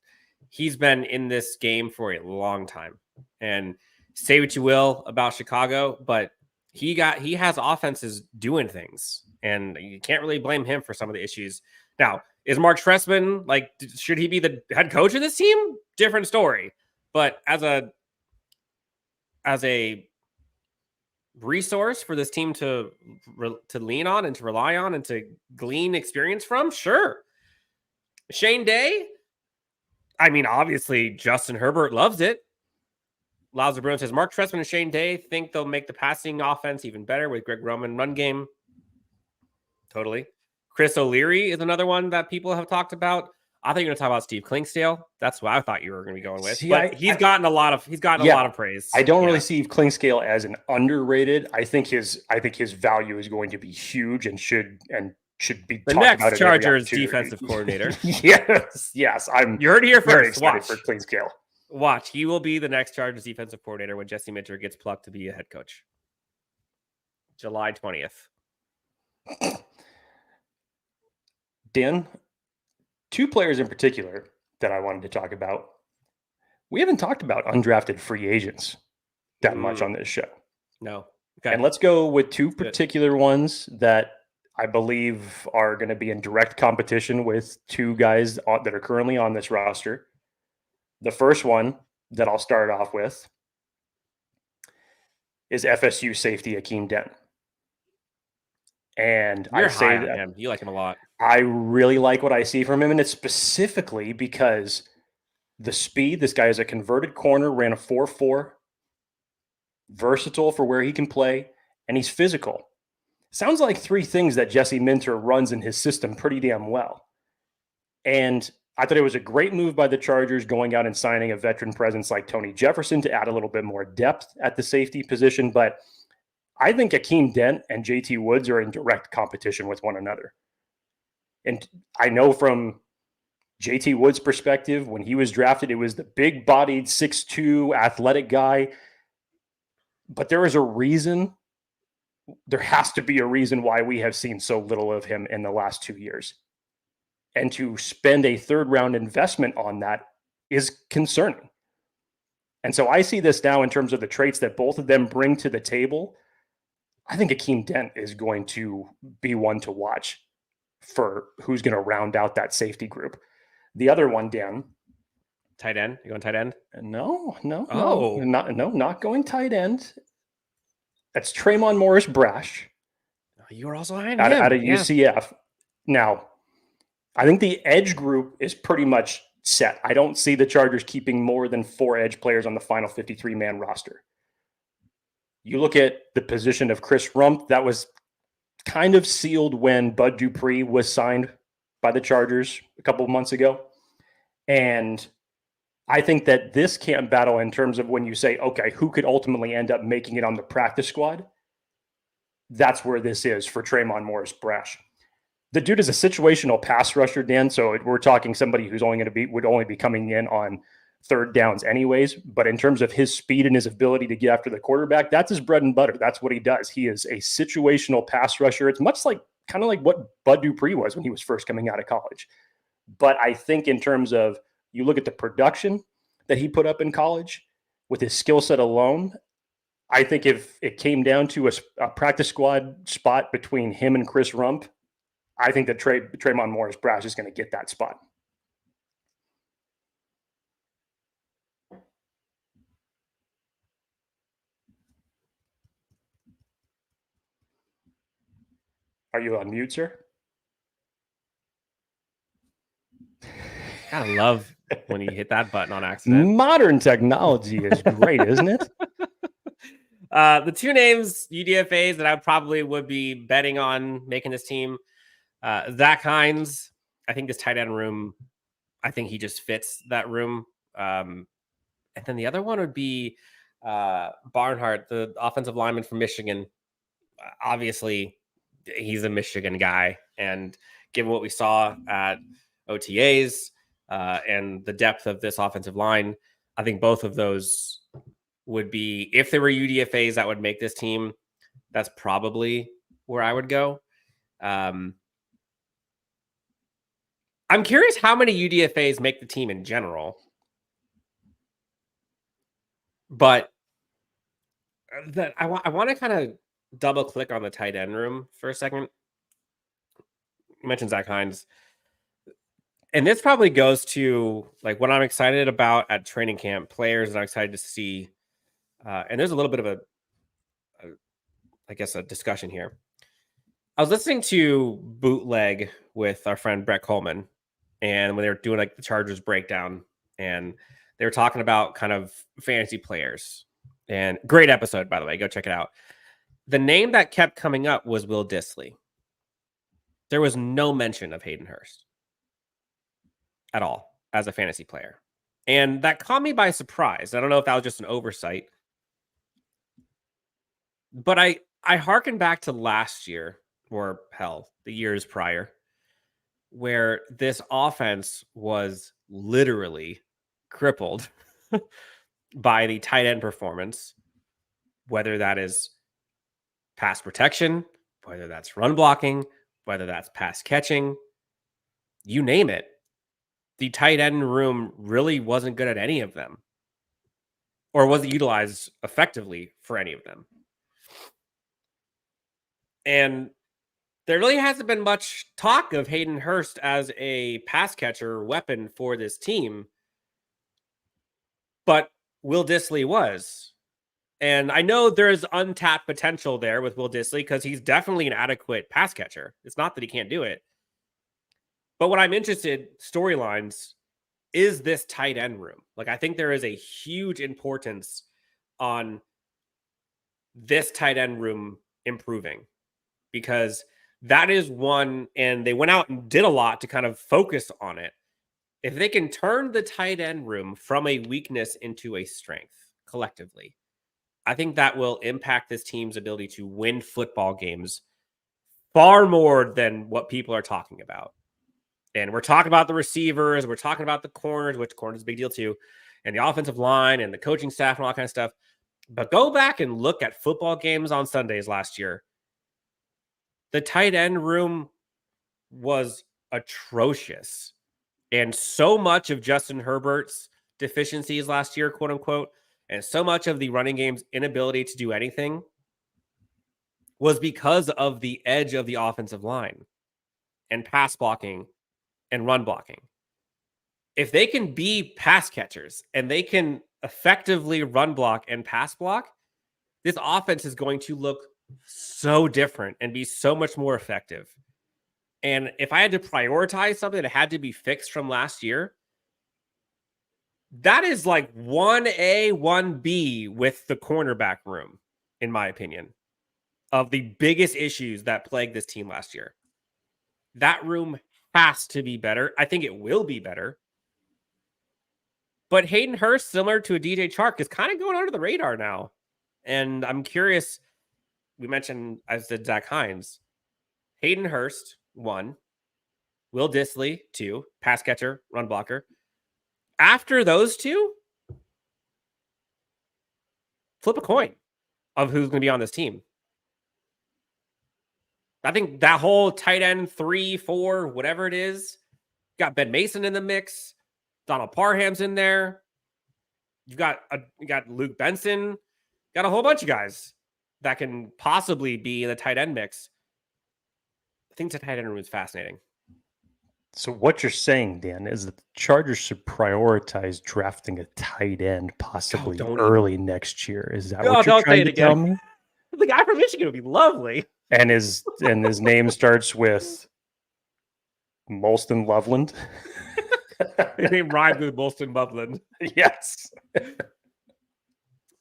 he's been in this game for a long time. And say what you will about Chicago, but he has offenses doing things, and you can't really blame him for some of the issues. Now, is Mark Trestman, like, should he be the head coach of this team? Different story. But as a resource for this team to lean on and to rely on and to glean experience from, sure. Shane Day, I mean, obviously Justin Herbert loves it. Lauza Bruin says Mark Trestman and Shane Day think they'll make the passing offense even better with Greg Roman run game. Totally. Chris O'Leary is another one that people have talked about. I thought you were going to talk about Steve Klingsdale. That's what I thought you were going to be going with. See, but he's gotten a lot of praise. I don't really see Klingscale as an underrated. I think his value is going to be huge and should be the talked next about Chargers defensive coordinator. yes. You heard it here very first. excited Watch for Klingscale. Watch. He will be the next Chargers defensive coordinator when Jesse Minter gets plucked to be a head coach. July 20th. Dan, two players in particular that I wanted to talk about. We haven't talked about undrafted free agents that much on this show. No. Okay. And let's go with two particular ones that I believe are going to be in direct competition with two guys that are currently on this roster. The first one that I'll start off with is FSU safety Akeem Dent. And You're I say high on that him. You like him a lot. I really like what I see from him, and it's specifically because the speed. This guy is a converted corner, ran a 4.4, versatile for where he can play, and he's physical. Sounds like three things that Jesse Minter runs in his system pretty damn well. And I thought it was a great move by the Chargers going out and signing a veteran presence like Tony Jefferson to add a little bit more depth at the safety position. But I think Akeem Dent and JT Woods are in direct competition with one another. And I know from JT Woods' perspective, when he was drafted, it was the big-bodied 6'2" athletic guy. But there is a reason. There has to be a reason why we have seen so little of him in the last 2 years. And to spend a third-round investment on that is concerning. And so I see this now in terms of the traits that both of them bring to the table. I think Akeem Dent is going to be one to watch for who's going to round out that safety group. The other one, Dan. Tight end? You going tight end? No. Oh. Not going tight end. That's Tremon Morris-Brash. You were also high on him. Out of UCF. Now, I think the edge group is pretty much set. I don't see the Chargers keeping more than 4 edge players on the final 53-man roster. You look at the position of Chris Rump, that was kind of sealed when Bud Dupree was signed by the Chargers a couple of months ago. And I think that this camp battle, in terms of when you say, okay, who could ultimately end up making it on the practice squad, that's where this is for Tremon Morris-Brash. The dude is a situational pass rusher, Dan. So we're talking somebody who's would only be coming in on third downs anyways. But in terms of his speed and his ability to get after the quarterback, that's his bread and butter. That's what he does. He is a situational pass rusher. It's much like kind of like what Bud Dupree was when he was first coming out of college. But I think in terms of, you look at the production that he put up in college with his skill set alone, I think if it came down to a practice squad spot between him and Chris Rump, I think that Tremon Morris-Brash is going to get that spot. Are you on mute, sir? I love when you hit that button on accident. Modern technology is great, isn't it? The two names, UDFAs, that I probably would be betting on making this team, Zach Hines. I think this tight end room, I think he just fits that room. And then the other one would be Barnhart, the offensive lineman from Michigan. Obviously, he's a Michigan guy. And given what we saw at OTAs and the depth of this offensive line, I think both of those would be, if there were UDFAs that would make this team, that's probably where I would go. I'm curious how many UDFAs make the team in general, but that I want to kind of double click on the tight end room for a second. You mentioned Zach Hines, and this probably goes to like what I'm excited about at training camp, players that I'm excited to see. And there's a little bit of a discussion here. I was listening to Bootleg with our friend Brett Coleman, and when they were doing like the Chargers breakdown, and they were talking about kind of fantasy players. And great episode, by the way, go check it out. The name that kept coming up was Will Dissly. There was no mention of Hayden Hurst at all as a fantasy player. And that caught me by surprise. I don't know if that was just an oversight. But I hearken back to last year, or hell, the years prior, where this offense was literally crippled by the tight end performance, whether that is pass protection, whether that's run blocking, whether that's pass catching, you name it. The tight end room really wasn't good at any of them, or wasn't utilized effectively for any of them. And there really hasn't been much talk of Hayden Hurst as a pass catcher weapon for this team, but Will Dissly was. And I know there's untapped potential there with Will Dissly because he's definitely an adequate pass catcher. It's not that he can't do it. But what I'm interested, storylines, is this tight end room. Like, I think there is a huge importance on this tight end room improving, because that is one, and they went out and did a lot to kind of focus on it. If they can turn the tight end room from a weakness into a strength collectively, I think that will impact this team's ability to win football games far more than what people are talking about. And we're talking about the receivers, we're talking about the corners, which corners is a big deal too, and the offensive line and the coaching staff and all that kind of stuff. But go back and look at football games on Sundays last year. The tight end room was atrocious. And so much of Justin Herbert's deficiencies last year, quote unquote, and so much of the running game's inability to do anything was because of the edge of the offensive line and pass blocking and run blocking. If they can be pass catchers and they can effectively run block and pass block, this offense is going to look so different and be so much more effective. And if I had to prioritize something that had to be fixed from last year, that is like 1A, 1B with the cornerback room, in my opinion, of the biggest issues that plagued this team last year. That room has to be better. I think it will be better. But Hayden Hurst, similar to a DJ Chark, is kind of going under the radar now. And I'm curious, we mentioned, as did Zach Hines, Hayden Hurst, 1. Will Dissly, 2. Pass catcher, run blocker. After those 2, flip a coin of who's going to be on this team. I think that whole tight end 3, 4, whatever it is, got Ben Mason in the mix. Donald Parham's in there. You got Luke Benson. Got a whole bunch of guys that can possibly be in the tight end mix. I think the tight end room is fascinating. So what you're saying, Dan, is that the Chargers should prioritize drafting a tight end possibly early next year. Is that what you're trying to tell me? The guy from Michigan would be lovely. And his name starts with Molson Loveland. His name rhymes with Molson Loveland. Yes.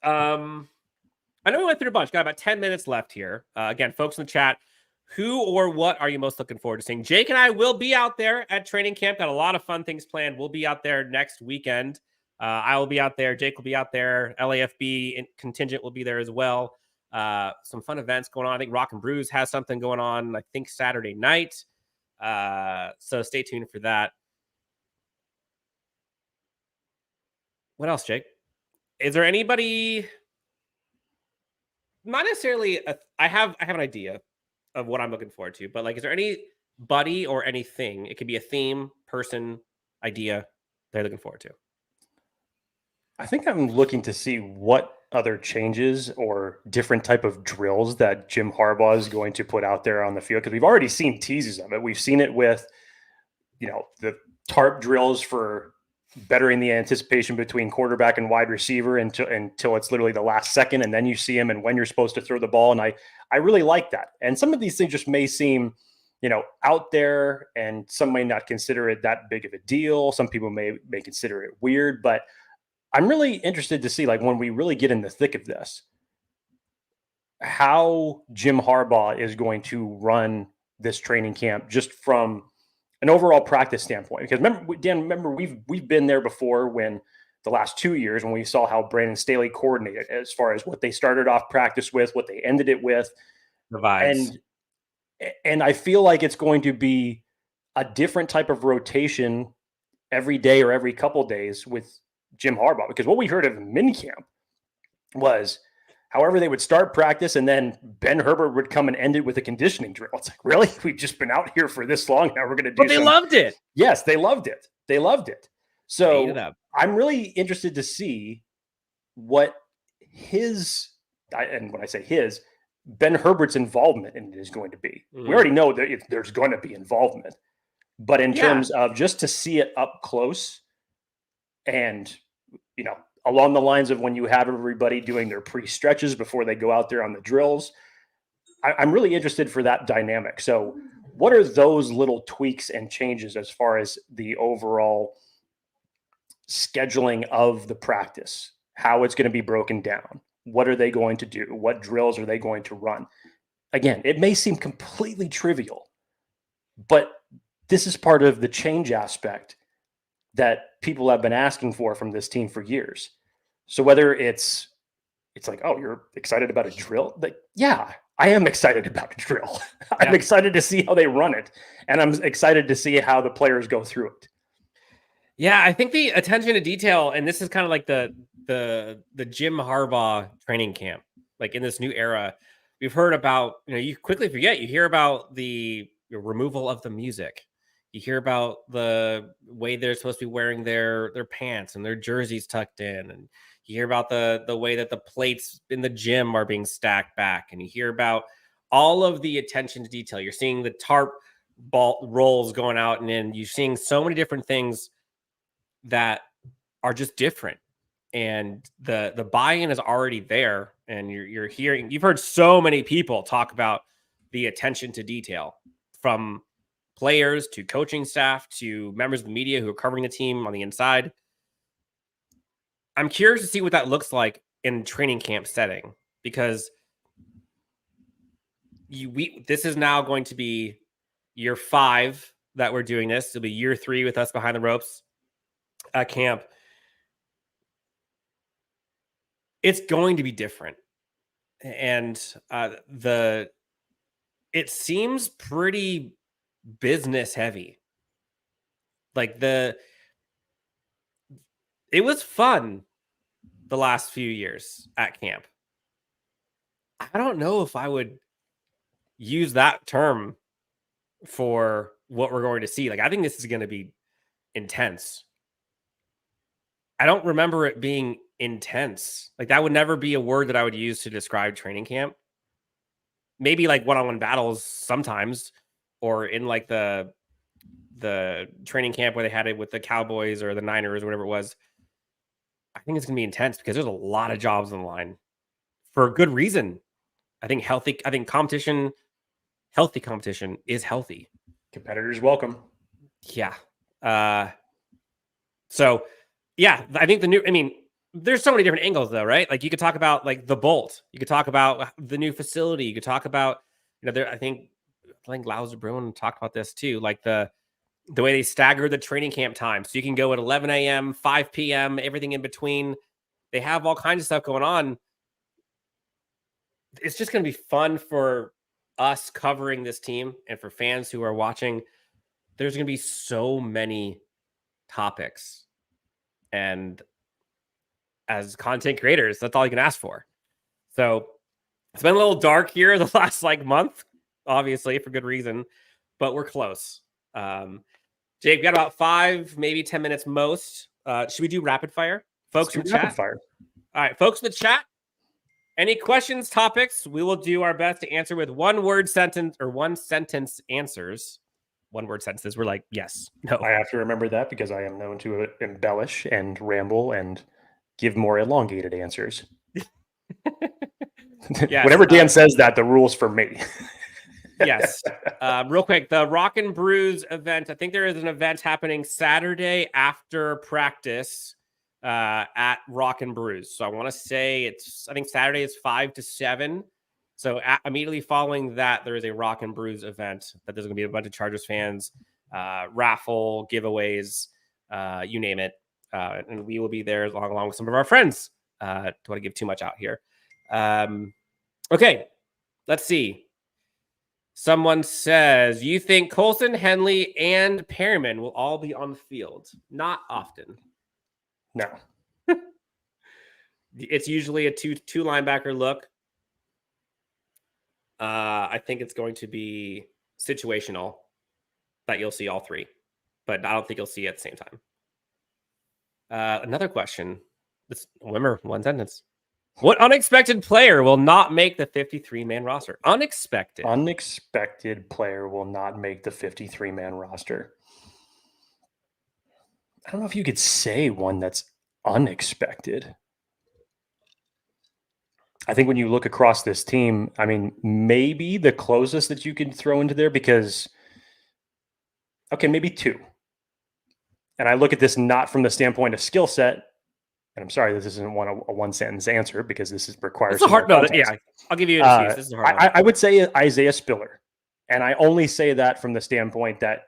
I know we went through a bunch. Got about 10 minutes left here. Again, folks in the chat, who or what are you most looking forward to seeing? Jake and I will be out there at training camp. Got a lot of fun things planned. We'll be out there next weekend. I will be out there. Jake will be out there. LAFB contingent will be there as well. Some fun events going on. I think Rock and Brews has something going on, I think Saturday night. So stay tuned for that. What else, Jake? Is there anybody? Not necessarily. I have an idea of what I'm looking forward to, but like, is there anybody or anything? It could be a theme, person, idea they're looking forward to. I think I'm looking to see what other changes or different type of drills that Jim Harbaugh is going to put out there on the field, because we've already seen teases of it. We've seen it with, the tarp drills for bettering the anticipation between quarterback and wide receiver until it's literally the last second, and then you see him and when you're supposed to throw the ball. And I really like that. And some of these things just may seem, out there, and some may not consider it that big of a deal. Some people may consider it weird, but I'm really interested to see, like, when we really get in the thick of this, how Jim Harbaugh is going to run this training camp, just from an overall practice standpoint. Because remember, we've been there before when the last 2 years when we saw how Brandon Staley coordinated as far as what they started off practice with, what they ended it with. The vibes. And I feel like it's going to be a different type of rotation every day or every couple days with Jim Harbaugh. Because what we heard of minicamp was however they would start practice and then Ben Herbert would come and end it with a conditioning drill. It's like, really? We've just been out here for this long. Now we're going to do But they loved it. Yes, they loved it. They loved it. So it I'm really interested to see what and when I say his, Ben Herbert's involvement in it is going to be. We already know that there's going to be involvement. But in terms of just to see it up close and, along the lines of when you have everybody doing their pre-stretches before they go out there on the drills, I'm really interested for that dynamic. So what are those little tweaks and changes as far as the overall scheduling of the practice, how it's going to be broken down? What are they going to do? What drills are they going to run? Again, it may seem completely trivial, but this is part of the change aspect that people have been asking for from this team for years. So whether it's like, oh, you're excited about a drill? Like, yeah, I am excited about a drill. I'm excited to see how they run it. And I'm excited to see how the players go through it. Yeah, I think the attention to detail, and this is kind of like the Jim Harbaugh training camp, like in this new era, we've heard about, you quickly forget, you hear about the removal of the music. You hear about the way they're supposed to be wearing their pants and their jerseys tucked in. And you hear about the way that the plates in the gym are being stacked back. And you hear about all of the attention to detail. You're seeing the tarp ball rolls going out and in. You're seeing so many different things that are just different. And the buy-in is already there. And you've heard so many people talk about the attention to detail, from players to coaching staff to members of the media who are covering the team on the inside. I'm curious to see what that looks like in training camp setting, because this is now going to be year 5 that we're doing this. It'll be year 3 with us behind the ropes at camp. It's going to be different. And it seems pretty business heavy. Like it was fun the last few years at camp. I don't know if I would use that term for what we're going to see. Like, I think this is going to be intense. I don't remember it being intense. Like, that would never be a word that I would use to describe training camp. Maybe like one-on-one battles sometimes, or in like the training camp where they had it with the Cowboys or the Niners or whatever it was. I think it's going to be intense because there's a lot of jobs on the line for a good reason. I think healthy competition is healthy. Competitors welcome. Yeah. So yeah, I think there's so many different angles though, right? Like, you could talk about like the Bolt, you could talk about the new facility, you could talk about, I think Lauser Bruin talked about this too, like the way they stagger the training camp time. So you can go at 11 a.m., 5 p.m., everything in between. They have all kinds of stuff going on. It's just going to be fun for us covering this team and for fans who are watching. There's going to be so many topics. And as content creators, that's all you can ask for. So it's been a little dark here the last month, obviously for good reason, but we're close. Jake, we got about 5, maybe 10 minutes most. Should we do rapid fire? Folks in the chat? Rapid fire. All right, folks in the chat. Any questions, topics? We will do our best to answer with one sentence answers. One-word sentences. We're like, yes, no. I have to remember that because I am known to embellish and ramble and give more elongated answers. Yes, whenever Dan says that, the rule's for me. Yes. Real quick, the Rock and Brews event. I think there is an event happening Saturday after practice at Rock and Brews. So I want to say I think Saturday is 5 to 7. So immediately following that, there is a Rock and Brews event that there's going to be a bunch of Chargers fans raffle, giveaways, you name it. And we will be there along with some of our friends. Don't want to give too much out here. Okay, let's see. Someone says, you think Colson, Henley, and Perriman will all be on the field? Not often. No. It's usually a two linebacker look. I think it's going to be situational that you'll see all three, but I don't think you'll see it at the same time. Another question. Remember, one sentence. What unexpected player will not make the 53-man roster? Unexpected. Unexpected player will not make the 53-man roster. I don't know if you could say one that's unexpected. I think when you look across this team, I mean, maybe the closest that you can throw into there because, okay, maybe two. And I look at this not from the standpoint of skill set. And I'm sorry, this isn't a one-sentence answer because this requires. It's a hard no. Yeah, I'll give you an excuse. This is a hard one. I would say Isaiah Spiller, and I only say that from the standpoint that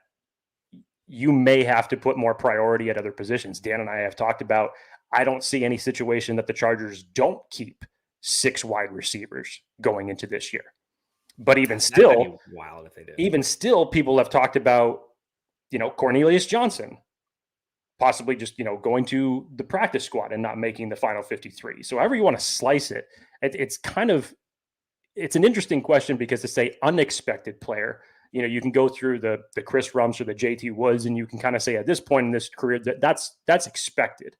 you may have to put more priority at other positions. Dan and I have talked about. I don't see any situation that the Chargers don't keep 6 wide receivers going into this year. But even still, wild if they did. Even still, people have talked about, Cornelius Johnson. Possibly just, going to the practice squad and not making the final 53. So however you want to slice it, it's an interesting question because to say unexpected player, you can go through the Chris Rumps or the JT Woods, and you can kind of say at this point in this career that's expected.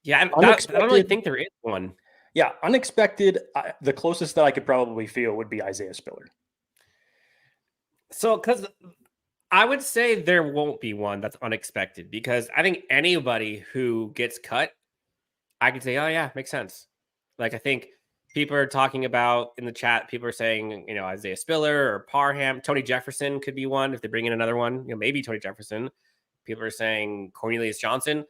Yeah, I don't really think there is one. Yeah, unexpected. The closest that I could probably feel would be Isaiah Spiller. So, because I would say there won't be one that's unexpected because I think anybody who gets cut, I could say, oh yeah, makes sense. Like I think people are talking about in the chat, people are saying, Isaiah Spiller or Parham, Tony Jefferson could be one if they bring in another one, maybe Tony Jefferson. People are saying Cornelius Johnson.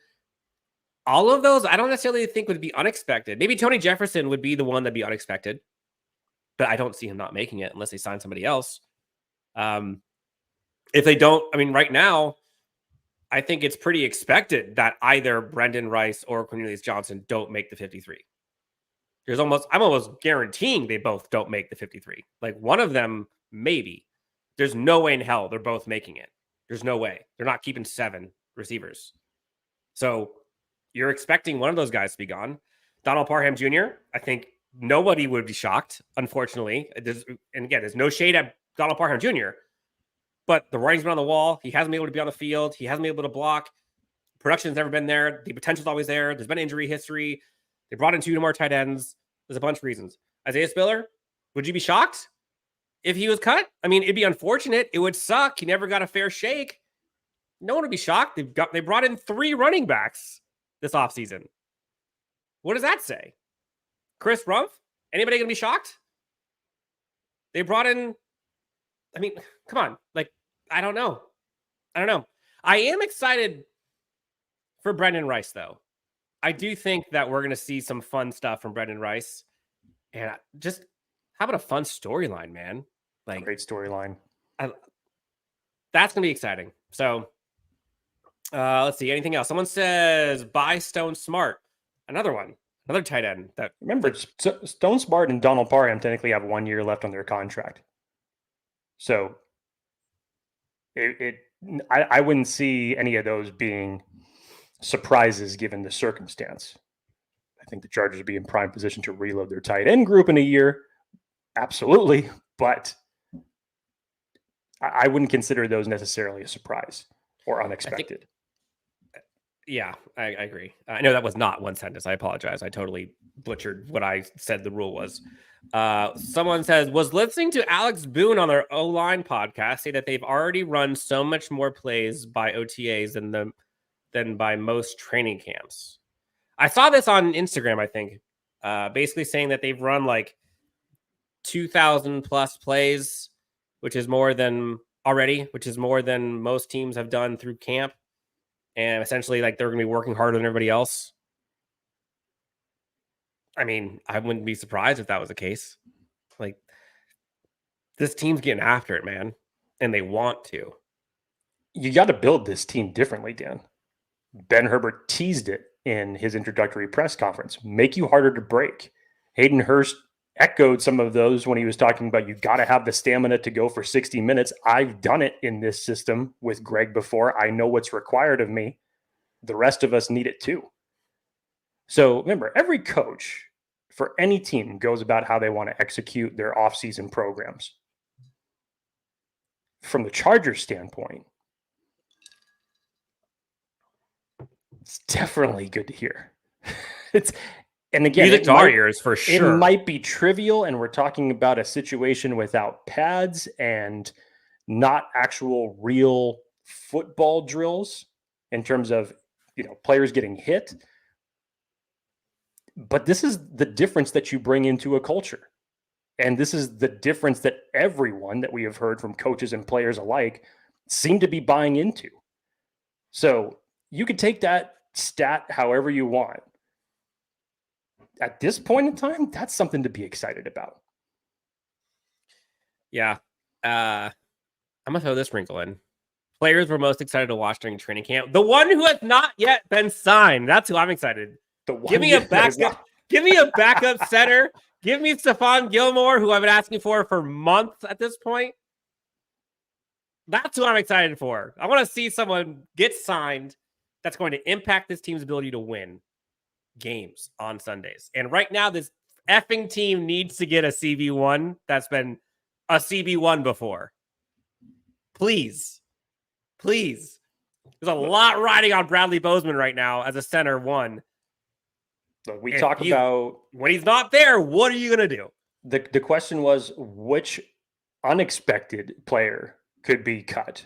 All of those, I don't necessarily think would be unexpected. Maybe Tony Jefferson would be the one that'd be unexpected, but I don't see him not making it unless they sign somebody else. If they don't, right now, I think it's pretty expected that either Brendan Rice or Cornelius Johnson don't make the 53. I'm almost guaranteeing they both don't make the 53. Like one of them, maybe. There's no way in hell they're both making it. There's no way. They're not keeping 7 receivers. So you're expecting one of those guys to be gone. Donald Parham Jr., I think nobody would be shocked, unfortunately. There's no shade at Donald Parham Jr., but the writing's been on the wall. He hasn't been able to be on the field. He hasn't been able to block. Production's never been there. The potential's always there. There's been injury history. They brought in 2 more tight ends. There's a bunch of reasons. Isaiah Spiller, would you be shocked if he was cut? It'd be unfortunate. It would suck. He never got a fair shake. No one would be shocked. They brought in 3 running backs this offseason. What does that say? Chris Rumpf? Anybody going to be shocked? They brought in, come on. I don't know. I am excited for Brendan Rice, though. I do think that we're going to see some fun stuff from Brendan Rice. And just, how about a fun storyline, man? Great storyline. That's going to be exciting. So, let's see. Anything else? Someone says, buy Stone Smart. Another tight end. Remember, Stone Smart and Donald Parham technically have 1 year left on their contract. So, I wouldn't see any of those being surprises given the circumstance. I think the Chargers would be in prime position to reload their tight end group in a year. Absolutely. But I wouldn't consider those necessarily a surprise or unexpected. I agree. I know that was not one sentence. I apologize. I totally butchered what I said the rule was. Someone says, was listening to Alex Boone on their O-line podcast say that they've already run so much more plays by OTAs than by most training camps. I saw this on Instagram, I think, basically saying that they've run 2,000 plus plays, which is more than most teams have done through camp. And essentially, they're going to be working harder than everybody else. I wouldn't be surprised if that was the case. This team's getting after it, man. And they want to. you got to build this team differently, Dan. Ben Herbert teased it in his introductory press conference. Make you harder to break. Hayden Hurst echoed some of those when he was talking about you got to have the stamina to go for 60 minutes. I've done it in this system with Greg before. I know what's required of me. The rest of us need it too. So remember, every coach for any team goes about how they want to execute their offseason programs. From the Chargers standpoint, it's definitely good to hear. And again, music to our ears for sure. It might be trivial, and we're talking about a situation without pads and not actual real football drills in terms of players getting hit. But this is the difference that you bring into a culture. And this is the difference that everyone that we have heard from coaches and players alike seem to be buying into. So you could take that stat however you want. At this point in time, that's something to be excited about. Yeah. I'm going to throw this wrinkle in. Players were most excited to watch during training camp. The one who has not yet been signed. That's who I'm excited. Give me a backup. Give me a backup center. Give me Stephon Gilmore, who I've been asking for months at this point. That's who I'm excited for. I want to see someone get signed that's going to impact this team's ability to win games on Sundays. And right now, this effing team needs to get a CB1 that's been a CB1 before. Please. There's a lot riding on Bradley Bozeman right now as a center one. So we talk about when he's not there, what are you going to do? The question was, which unexpected player could be cut?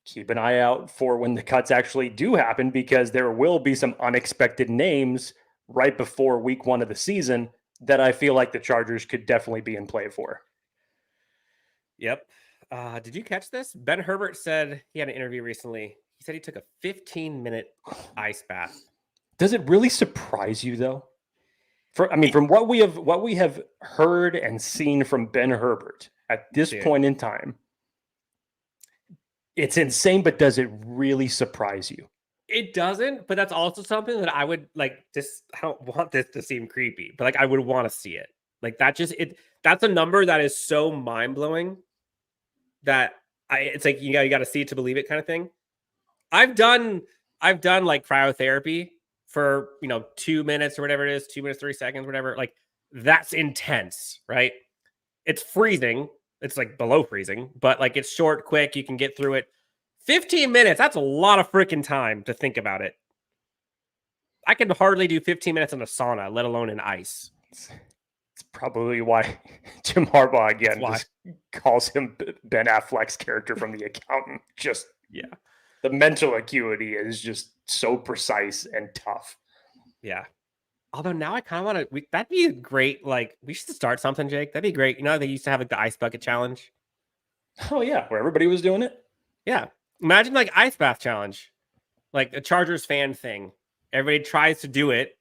Keep an eye out for when the cuts actually do happen, because there will be some unexpected names right before week 1 of the season that I feel like the Chargers could definitely be in play for. Yep. Did you catch this? Ben Herbert said he had an interview recently. He said he took a 15-minute ice bath. Does it really surprise you though? From what we have heard and seen from Ben Herbert at this point in time, it's insane, but does it really surprise you? It doesn't, but that's also something that I would like. I don't want this to seem creepy, but I would want to see it. That's a number that is so mind blowing that it's like you got to see it to believe it kind of thing. I've done like cryotherapy for 2 minutes or whatever it is, 2 minutes 30 seconds, whatever. Like that's intense, right? It's freezing. It's like below freezing, but like it's short, quick. You can get through it. 15 minutes. That's a lot of freaking time to think about it. I can hardly do 15 minutes in a sauna, let alone in ice. It's probably why Jim Harbaugh again just calls him Ben Affleck's character from The Accountant. Just the mental acuity is just so precise and tough. Yeah. Although now I kind of want to, that'd be great. Like we should start something, Jake. That'd be great. They used to have like the ice bucket challenge. Oh yeah. Where everybody was doing it. Yeah. Imagine like ice bath challenge, like a Chargers fan thing. Everybody tries to do it,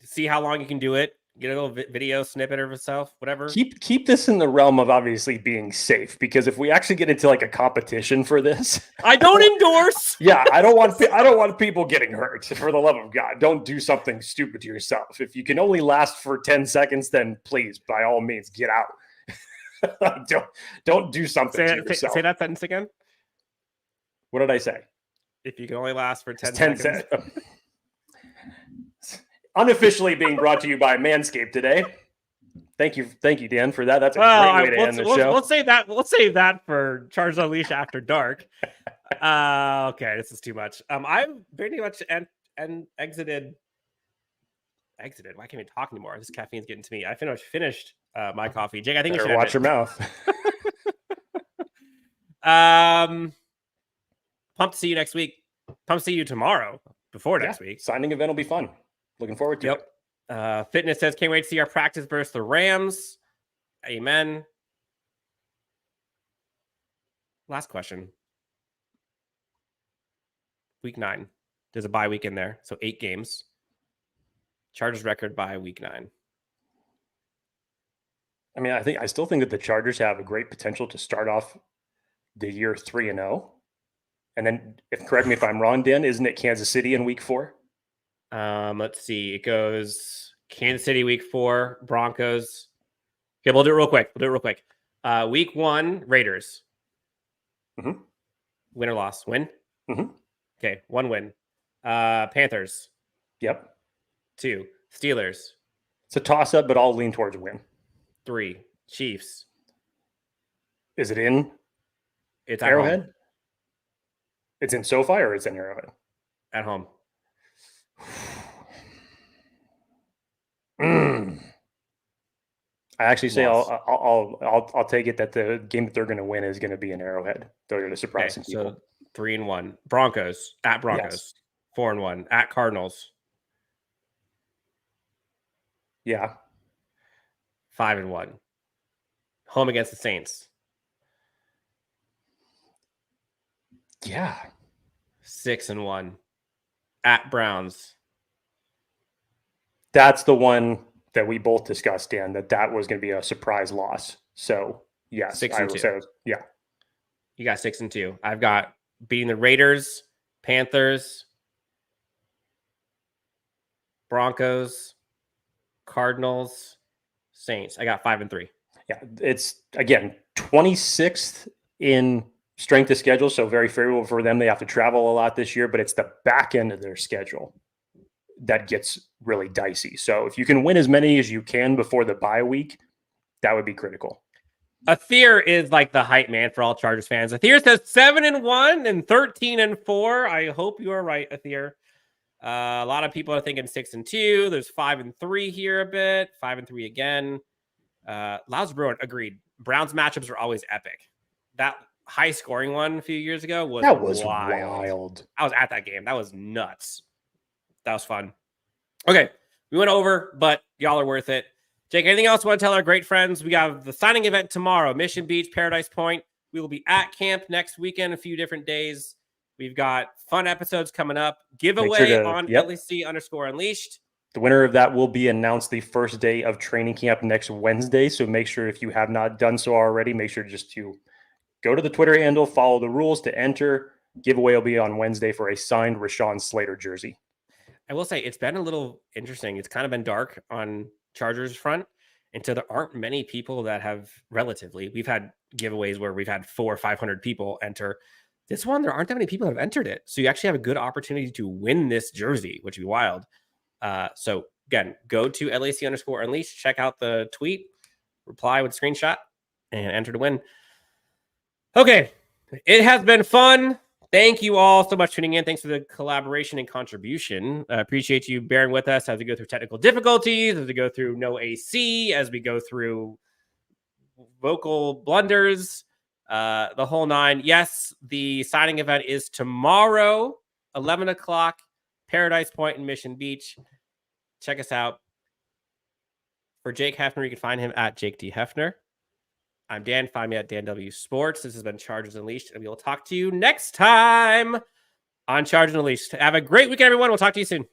see how long you can do it. Get a little video snippet of itself, whatever. Keep this in the realm of obviously being safe, because if we actually get into like a competition for this, I don't endorse. Yeah, I don't want people getting hurt. For the love of God, don't do something stupid to yourself. If you can only last for 10 seconds, then please, by all means, get out. don't do something to yourself. Say that sentence again. What did I say? If you can only last for 10 seconds. Unofficially being brought to you by Manscaped today. Thank you, Dan, for that. That's a great way to end the show. Let's save that for Chargers Unleashed After Dark. Okay, this is too much. I've pretty much exited. Why can't I talk anymore? This caffeine's getting to me. I finished my coffee. Jake, I think you should watch your mouth. Pumped to see you next week. Pumped to see you tomorrow before next week. Signing event will be fun. Looking forward to it. Fitness says, can't wait to see our practice versus the Rams. Amen. Last question. Week 9. There's a bye week in there. So 8 games. Chargers record by week 9. I still think that the Chargers have a great potential to start off the year 3-0. And then, correct me if I'm wrong, Dan, isn't it Kansas City in week 4? Let's see. It goes Kansas City week 4, Broncos. Okay, we'll do it real quick. Week 1, Raiders. Mm-hmm. Win or loss? Win? Mm-hmm. Okay, 1 win. Panthers. Yep. 2, Steelers. It's a toss-up, but I'll lean towards win. 3, Chiefs. Is it in It's at Arrowhead? home. It's in SoFi or it's in Arrowhead? At home. I actually say Loss. I'll take it that the game that they're going to win is going to be in Arrowhead. They're going to surprise some people. So 3-1. Broncos at Broncos. Yes. 4-1 at Cardinals. Yeah. 5-1. Home against the Saints. Yeah. 6-1 at Browns. That's the one that we both discussed, Dan, that was going to be a surprise loss. So yes, 6-2. Yeah. You got 6-2. I've got beating the Raiders, Panthers, Broncos, Cardinals, Saints. I got 5-3. Yeah, it's again 26th in strength of schedule, so very favorable for them. They have to travel a lot this year, but it's the back end of their schedule that gets really dicey. So if you can win as many as you can before the bye week, that would be critical. Athir is like the hype man for all Chargers fans. Athir says 7-1 and 13-4. I hope you are right, Athir. A lot of people are thinking 6-2. There's 5-3 here a bit. 5-3 again. Loud's Bruin agreed. Browns matchups are always epic. That high scoring one a few years ago was wild. I was at that game. That was nuts. That was fun. Okay, we went over, but y'all are worth it. Jake, anything else you want to tell our great friends? We got the signing event tomorrow, Mission Beach, Paradise Point. We will be at camp next weekend, a few different days. We've got fun episodes coming up. Giveaway on LEC_Unleashed. The winner of that will be announced the first day of training camp next Wednesday. So make sure, if you have not done so already, make sure just to go to the Twitter handle, follow the rules to enter. Giveaway will be on Wednesday for a signed Rashawn Slater jersey. I will say it's been a little interesting. It's kind of been dark on Chargers front. And so there aren't many people that have we've had giveaways where we've had 400 or 500 people enter. This one, there aren't that many people that have entered it. So you actually have a good opportunity to win this jersey, which would be wild. So again, go to LEC_Unleashed, check out the tweet, reply with a screenshot, and enter to win. Okay. It has been fun. Thank you all so much for tuning in. Thanks for the collaboration and contribution. I appreciate you bearing with us as we go through technical difficulties, as we go through no AC, as we go through vocal blunders, the whole 9. Yes, the signing event is tomorrow, 11 o'clock, Paradise Point in Mission Beach. Check us out. For Jake Hefner, you can find him at Jake D. Hefner. I'm Dan. Find me at Dan W Sports. This has been Chargers Unleashed, and we will talk to you next time on Chargers Unleashed. Have a great weekend, everyone. We'll talk to you soon.